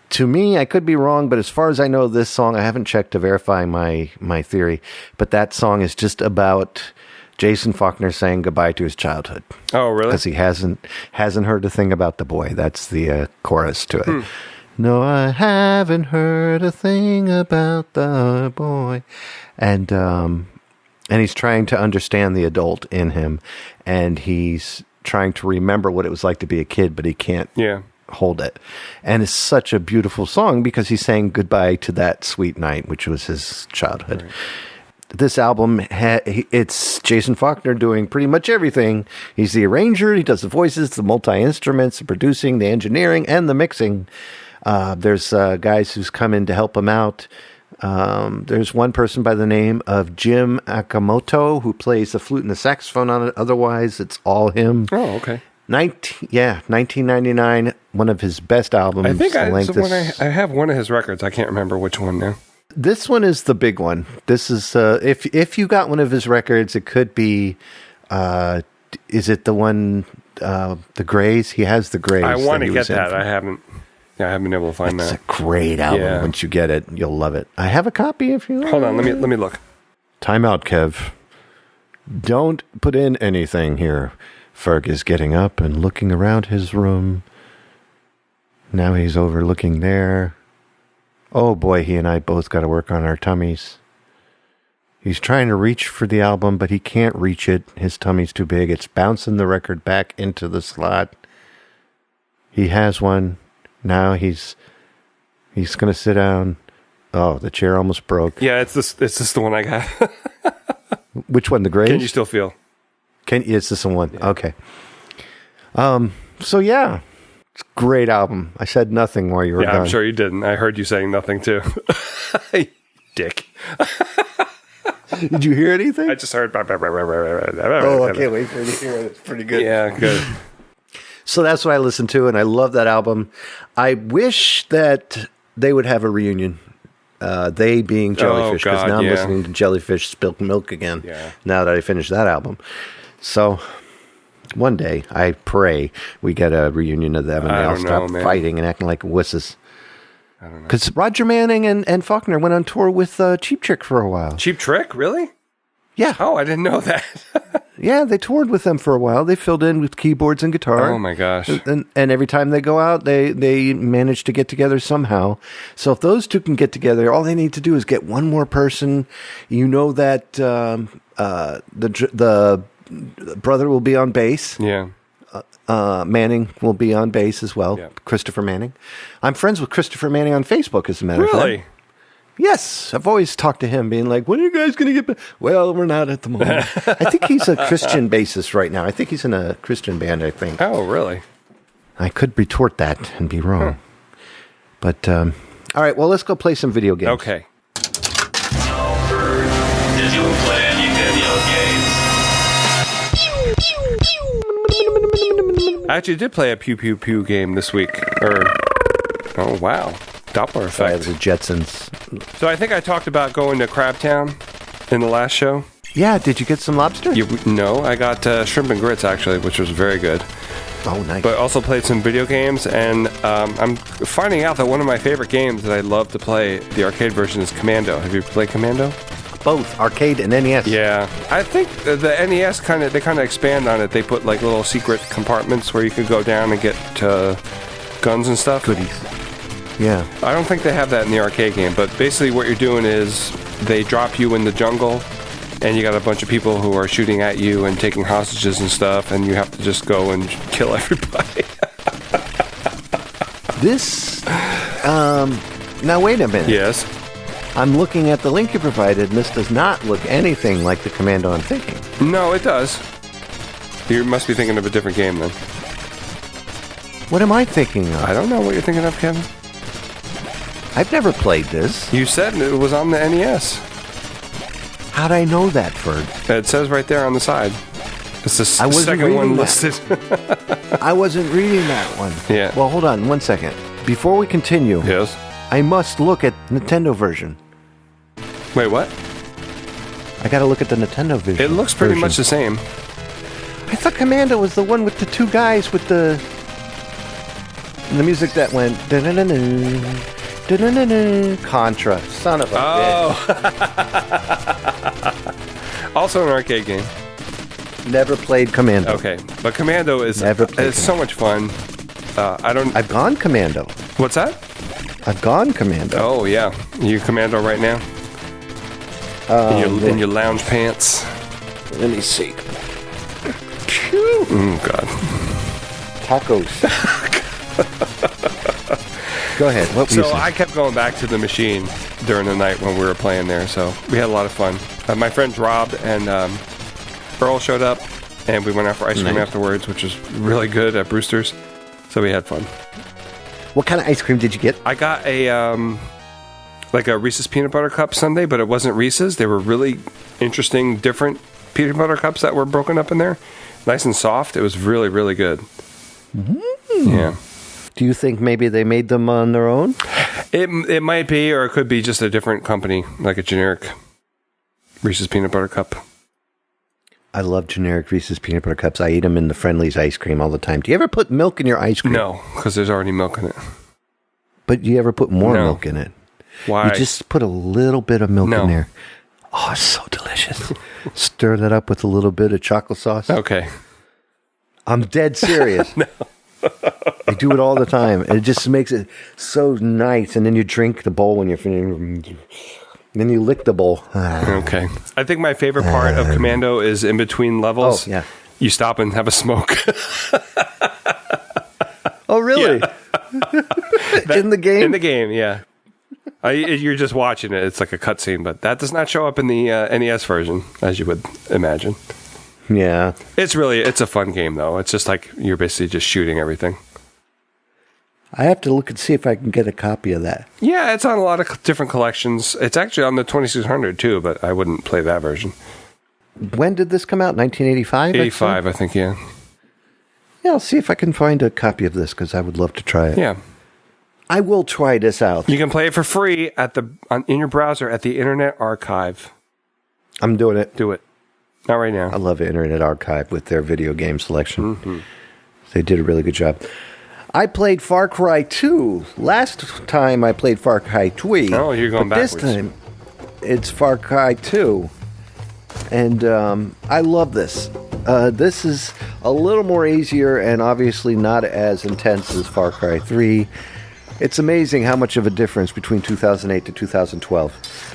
Speaker 2: To me, I could be wrong, but as far as I know, this song, I haven't checked to verify my theory, but that song is just about Jason Faulkner saying goodbye to his childhood.
Speaker 3: Oh, really?
Speaker 2: Because he hasn't heard a thing about the boy. That's the chorus to it. No, I haven't heard a thing about the boy. And he's trying to understand the adult in him, and he's trying to remember what it was like to be a kid, but he can't hold it. And it's such a beautiful song because he's saying goodbye to that sweet night, which was his childhood. Right. This album, it's Jason Faulkner doing pretty much everything. He's the arranger, he does the voices, the multi-instruments, the producing, the engineering, and the mixing. There's guys who's come in to help him out. There's one person by the name of Jim Akamoto who plays the flute and the saxophone on it. Otherwise, it's all him.
Speaker 3: Oh, okay.
Speaker 2: 1999, one of his best albums.
Speaker 3: I think I have one of his records. I can't remember which one now.
Speaker 2: This one is the big one. This is if you got one of his records, it could be. Is it the one the Grays? He has the Grays.
Speaker 3: I want to get that. I haven't been able to find that.
Speaker 2: It's a great album. Yeah. Once you get it, you'll love it. I have a copy if you.
Speaker 3: Hold on. Let me look.
Speaker 2: Time out, Kev. Don't put in anything here. Ferg is getting up and looking around his room. Now he's overlooking there. Oh boy, he and I both got to work on our tummies. He's trying to reach for the album, but he can't reach it. His tummy's too big. It's bouncing the record back into the slot. He has one. Now he's going to sit down. Oh, the chair almost broke.
Speaker 3: Yeah, it's this the one I got.
Speaker 2: Which one, the Grays?
Speaker 3: Can you still feel?
Speaker 2: Is this the one? Yeah. Okay. So yeah. It's a great album. I said nothing while you were gone.
Speaker 3: I'm sure you didn't. I heard you saying nothing too. Dick.
Speaker 2: Did you hear anything?
Speaker 3: I just heard.
Speaker 2: Oh, I can't wait for you to hear it. It's pretty good.
Speaker 3: Yeah, good.
Speaker 2: So that's what I listened to, and I love that album. I wish that they would have a reunion. They being Jellyfish, because now I'm listening to Jellyfish Spilt Milk again. Yeah. Now that I finished that album, so. One day, I pray we get a reunion of them and they all stop fighting and acting like wusses. I don't know. Because Roger Manning and Faulkner went on tour with Cheap Trick for a while.
Speaker 3: Cheap Trick? Really?
Speaker 2: Yeah.
Speaker 3: Oh, I didn't know that.
Speaker 2: Yeah, they toured with them for a while. They filled in with keyboards and guitar.
Speaker 3: Oh, my gosh.
Speaker 2: And every time they go out, they manage to get together somehow. So if those two can get together, all they need to do is get one more person. You know that the brother will be on bass.
Speaker 3: Yeah.
Speaker 2: Manning will be on bass as well. Yeah. Christopher Manning. I'm friends with Christopher Manning on Facebook, as a matter of fact.
Speaker 3: Really?
Speaker 2: Yes. I've always talked to him being like, when are you guys going to get back? Well, we're not at the moment. I think he's a Christian bassist right now. I think he's in a Christian band, I think.
Speaker 3: Oh, really?
Speaker 2: I could retort that and be wrong. Huh. But, all right, well, let's go play some video games.
Speaker 3: Okay.
Speaker 5: Did you play any video games?
Speaker 3: I actually did play a Pew Pew Pew game this week. Oh, wow. Doppler effect.
Speaker 2: The Jetsons.
Speaker 3: So I think I talked about going to Crabtown in the last show.
Speaker 2: Yeah, did you get some lobster?
Speaker 3: No, I got shrimp and grits, actually, which was very good.
Speaker 2: Oh, nice.
Speaker 3: But also played some video games, and I'm finding out that one of my favorite games that I love to play, the arcade version, is Commando. Have you played Commando?
Speaker 2: Both arcade and NES.
Speaker 3: Yeah, I think the NES kind of expand on it. They put like little secret compartments where you could go down and get guns and stuff.
Speaker 2: Goodies. Yeah.
Speaker 3: I don't think they have that in the arcade game, but basically what you're doing is they drop you in the jungle, and you got a bunch of people who are shooting at you and taking hostages and stuff, and you have to just go and kill everybody.
Speaker 2: This. Now wait a minute.
Speaker 3: Yes.
Speaker 2: I'm looking at the link you provided, and this does not look anything like the Commando I'm thinking.
Speaker 3: No, it does. You must be thinking of a different game then.
Speaker 2: What am I thinking of?
Speaker 3: I don't know what you're thinking of, Kevin.
Speaker 2: I've never played this.
Speaker 3: You said it was on the NES.
Speaker 2: How'd I know that, Ferg?
Speaker 3: It says right there on the side. It's the second one listed.
Speaker 2: I wasn't reading that one.
Speaker 3: Yeah.
Speaker 2: Well, hold on 1 second. Before we continue,
Speaker 3: yes,
Speaker 2: I must look at Nintendo version.
Speaker 3: Wait, what?
Speaker 2: I gotta look at the Nintendo version.
Speaker 3: It looks pretty much the same.
Speaker 2: I thought Commando was the one with the two guys with the music that went Contra. Son of a bitch.
Speaker 3: Also an arcade game.
Speaker 2: Never played Commando.
Speaker 3: Okay, but Commando is so much fun.
Speaker 2: I've gone Commando.
Speaker 3: What's that?
Speaker 2: I've gone Commando.
Speaker 3: Oh yeah, you Commando right now? In your lounge pants.
Speaker 2: Let me see.
Speaker 3: Oh God.
Speaker 2: Tacos. Go ahead. What were you saying?
Speaker 3: I kept going back to the machine during the night when we were playing there, so we had a lot of fun. My friends Rob and Earl showed up, and we went out for ice cream afterwards, which was really good at Brewster's. So we had fun.
Speaker 2: What kind of ice cream did you get?
Speaker 3: I got a Reese's peanut butter cup sundae, but it wasn't Reese's. They were really interesting, different peanut butter cups that were broken up in there. Nice and soft. It was really, really good. Yeah.
Speaker 2: Do you think maybe they made them on their own?
Speaker 3: It might be, or it could be just a different company, like a generic Reese's peanut butter cup.
Speaker 2: I love generic Reese's peanut butter cups. I eat them in the Friendly's ice cream all the time. Do you ever put milk in your ice cream?
Speaker 3: No, because there's already milk in it.
Speaker 2: But do you ever put more milk in it?
Speaker 3: Why?
Speaker 2: You just put a little bit of milk in there. Oh, it's so delicious. Stir that up with a little bit of chocolate sauce.
Speaker 3: Okay.
Speaker 2: I'm dead serious. No. I do it all the time. And it just makes it so nice. And then you drink the bowl when you're finished. Then you lick the bowl.
Speaker 3: Okay. I think my favorite part of Commando is in between levels.
Speaker 2: Oh, yeah.
Speaker 3: You stop and have a smoke.
Speaker 2: Oh, really?
Speaker 3: Yeah.
Speaker 2: In the game?
Speaker 3: In the game, yeah. You're just watching it. It's like a cutscene, but that does not show up in the NES version, as you would imagine.
Speaker 2: Yeah.
Speaker 3: It's a fun game, though. It's just like you're basically just shooting everything.
Speaker 2: I have to look and see if I can get a copy of that.
Speaker 3: Yeah, it's on a lot of different collections. It's actually on the 2600, too, but I wouldn't play that version.
Speaker 2: When did this come out? 1985?
Speaker 3: 85, I think, yeah.
Speaker 2: Yeah, I'll see if I can find a copy of this, because I would love to try it.
Speaker 3: Yeah.
Speaker 2: I will try this out.
Speaker 3: You can play it for free in your browser at the Internet Archive.
Speaker 2: I'm doing it.
Speaker 3: Do it. Not right now.
Speaker 2: I love Internet Archive with their video game selection. Mm-hmm. They did a really good job. I played Far Cry 2. Last time I played Far Cry 3.
Speaker 3: Oh, you're going backwards.
Speaker 2: This time it's Far Cry 2. And I love this. This is a little more easier and obviously not as intense as Far Cry 3. It's amazing how much of a difference between 2008 to 2012.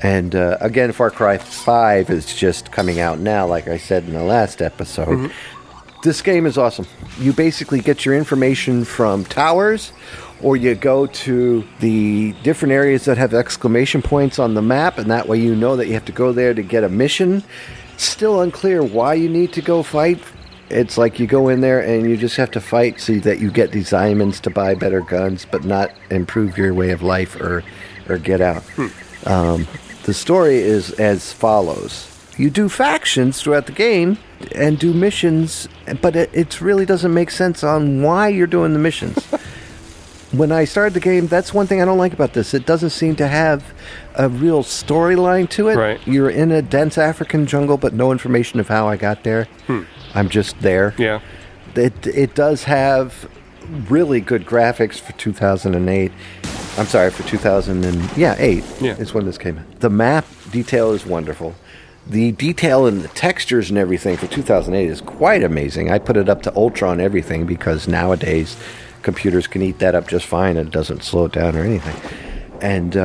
Speaker 2: And again, Far Cry 5 is just coming out now, like I said in the last episode. Mm-hmm. This game is awesome. You basically get your information from towers, or you go to the different areas that have exclamation points on the map, and that way you know that you have to go there to get a mission. It's still unclear why you need to go fight. It's like you go in there and you just have to fight so that you get these diamonds to buy better guns, but not improve your way of life or get out. The story is as follows. You do factions throughout the game and do missions, but it really doesn't make sense on why you're doing the missions. When I started the game, that's one thing I don't like about this. It doesn't seem to have a real storyline to it.
Speaker 3: Right.
Speaker 2: You're in a dense African jungle, but no information of how I got there. I'm just there.
Speaker 3: Yeah.
Speaker 2: It does have really good graphics for 2008. I'm sorry, for 2008
Speaker 3: yeah.
Speaker 2: is when this came out. The map detail is wonderful. The detail in the textures and everything for 2008 is quite amazing. I put it up to Ultra on everything because nowadays computers can eat that up just fine and it doesn't slow it down or anything. And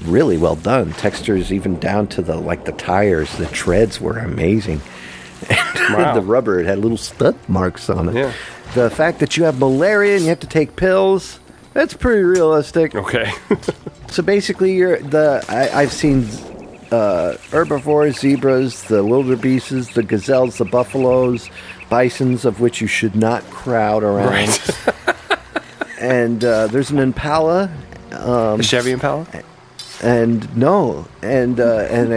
Speaker 2: really well done. Textures even down to the tires, the treads were amazing.
Speaker 3: Wow.
Speaker 2: The rubber, it had little stud marks on it.
Speaker 3: Yeah.
Speaker 2: The fact that you have malaria and you have to take pills, that's pretty realistic.
Speaker 3: Okay.
Speaker 2: So basically, I've seen herbivores, zebras, the wildebeests, the gazelles, the buffaloes, bisons, of which you should not crowd around.
Speaker 3: Right.
Speaker 2: And there's an impala.
Speaker 3: A Chevy Impala?
Speaker 2: And a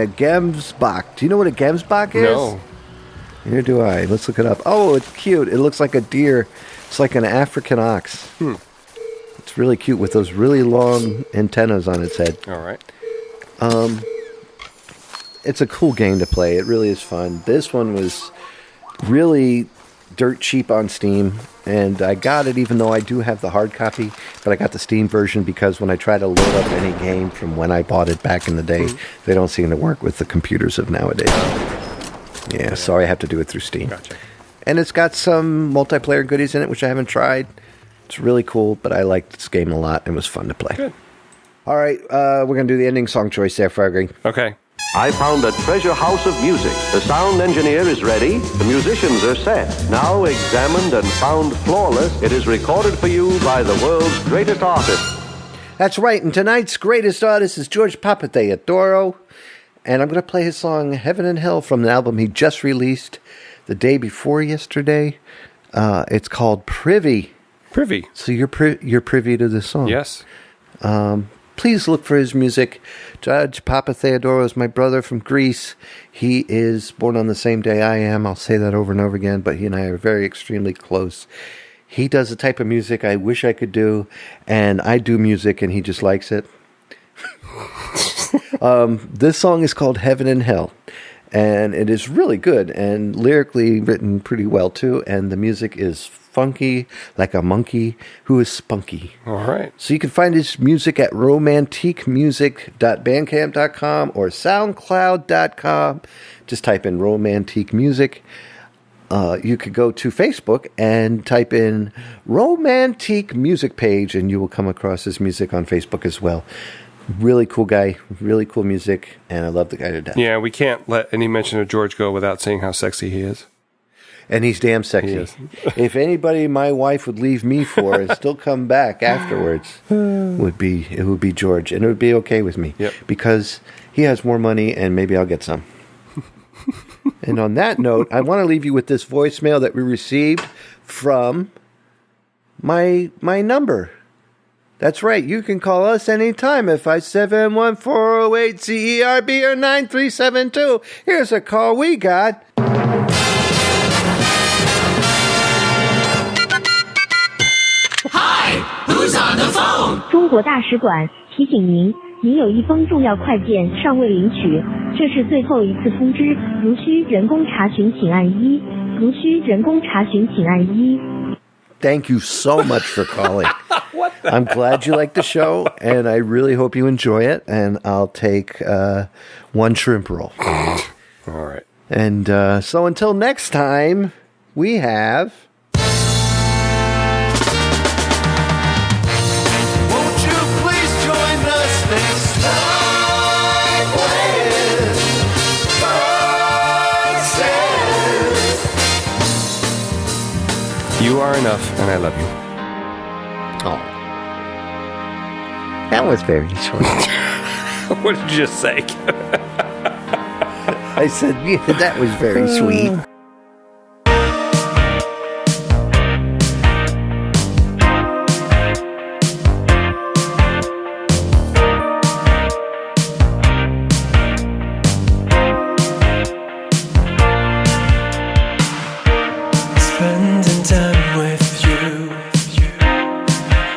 Speaker 2: gemsbok. Do you know what a gemsbok is?
Speaker 3: No.
Speaker 2: Neither do I. Let's look it up. Oh, it's cute. It looks like a deer. It's like an African ox. It's really cute with those really long antennas on its head.
Speaker 3: All right.
Speaker 2: It's a cool game to play. It really is fun. This one was really dirt cheap on Steam, and I got it even though I do have the hard copy, but I got the Steam version because when I try to load up any game from when I bought it back in the day, they don't seem to work with the computers of nowadays. Yeah, sorry, I have to do it through Steam.
Speaker 3: Gotcha.
Speaker 2: And it's got some multiplayer goodies in it, which I haven't tried. It's really cool, but I liked this game a lot. It was fun to play.
Speaker 3: Good.
Speaker 2: All right, we're going to do the ending song choice there, Ferg.
Speaker 3: Okay.
Speaker 10: I found a treasure house of music. The sound engineer is ready. The musicians are set. Now examined and found flawless, it is recorded for you by the world's greatest artist.
Speaker 2: That's right, and tonight's greatest artist is George Papatheodoro, and I'm going to play his song Heaven and Hell from the album he just released the day before yesterday. It's called Privy.
Speaker 3: Privy.
Speaker 2: So you're privy to this song?
Speaker 3: Yes.
Speaker 2: Please look for his music. Judge Papatheodoro is my brother from Greece. He is born on the same day I am. I'll say that over and over again, but he and I are very extremely close. He does the type of music I wish I could do, and I do music, and he just likes it. This song is called Heaven and Hell, and it is really good and lyrically written pretty well, too, and the music is funky like a monkey who is spunky.
Speaker 3: All right.
Speaker 2: So you can find his music at romantiquemusic.bandcamp.com or soundcloud.com. Just type in Romantique Music. You could go to Facebook and type in Romantique Music page, and you will come across his music on Facebook as well. Really cool guy, really cool music, and I love the guy to death.
Speaker 3: Yeah, we can't let any mention of George go without saying how sexy he is.
Speaker 2: And he's damn sexy.
Speaker 3: He is.
Speaker 2: If anybody my wife would leave me for and still come back afterwards, it would be George, and it would be okay with me.
Speaker 3: Yep.
Speaker 2: Because he has more money, and maybe I'll get some. And on that note, I want to leave you with this voicemail that we received from my number. That's right. You can call us anytime at 571-408-CERB or 9372. Here's a call we got.
Speaker 6: Hi, who's on the phone?
Speaker 11: 中国大使馆提醒您，您有一封重要快件尚未领取，这是最后一次通知，如需人工查询，请按1。如需人工查询，请按1。
Speaker 2: Thank you so much for calling. I'm glad you like the show, and I really hope you enjoy it. And I'll take one shrimp roll.
Speaker 3: All right.
Speaker 2: And so until next time, we have...
Speaker 5: Won't you please join us next time when Ferg says
Speaker 3: You are enough, and I love you.
Speaker 2: Oh. That was very sweet.
Speaker 3: What did you just say?
Speaker 2: I said, yeah, that was very sweet.
Speaker 12: Spending time with you,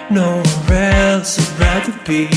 Speaker 12: nowhere else I'd rather be.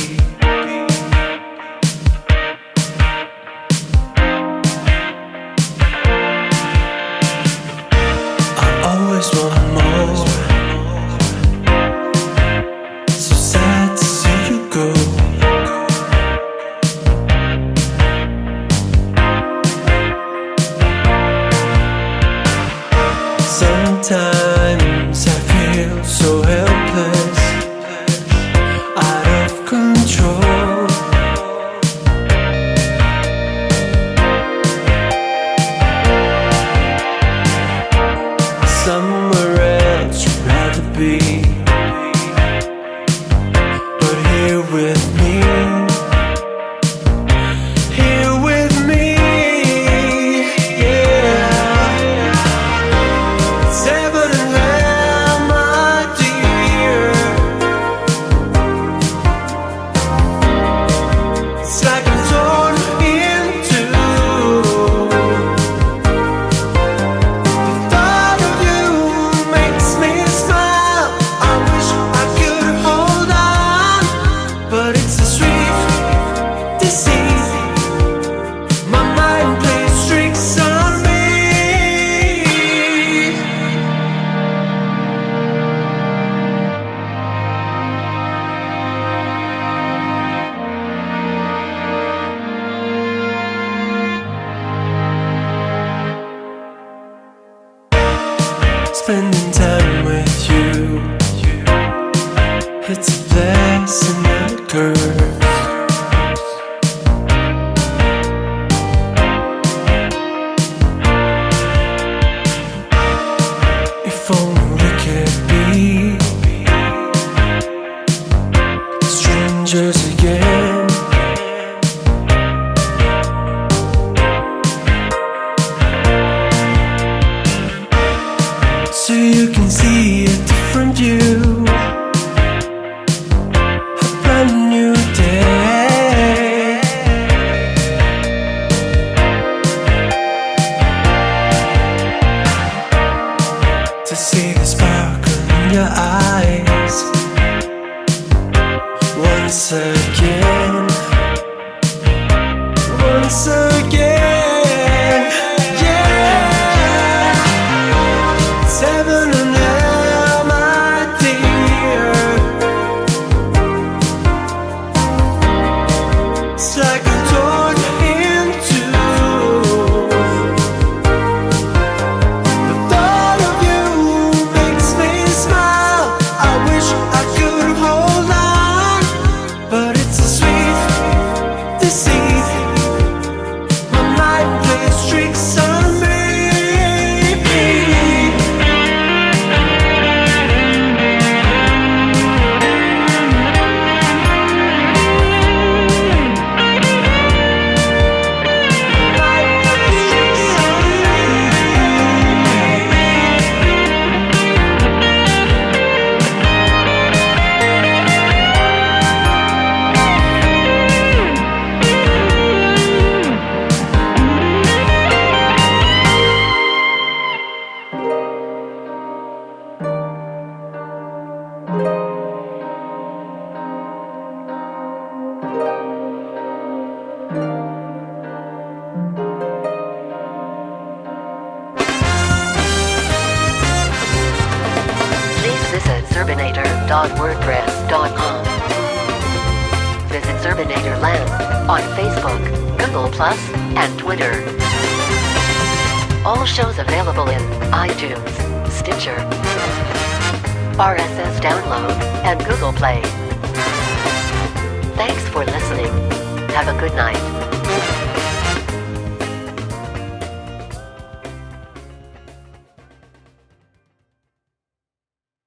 Speaker 12: once again. Yeah, it's heaven and hell, my dear. It's like a door into. The thought of you makes me smile. I wish I could hold on, but it's a sweet deceit. My mind plays tricks on me.
Speaker 1: Please visit Zerbinator.wordpress.com. Visit Zerbinator Land on Facebook, Google+, and Twitter. All shows available in iTunes, Stitcher, RSS download, and Google Play. Thanks for listening. Have a good night.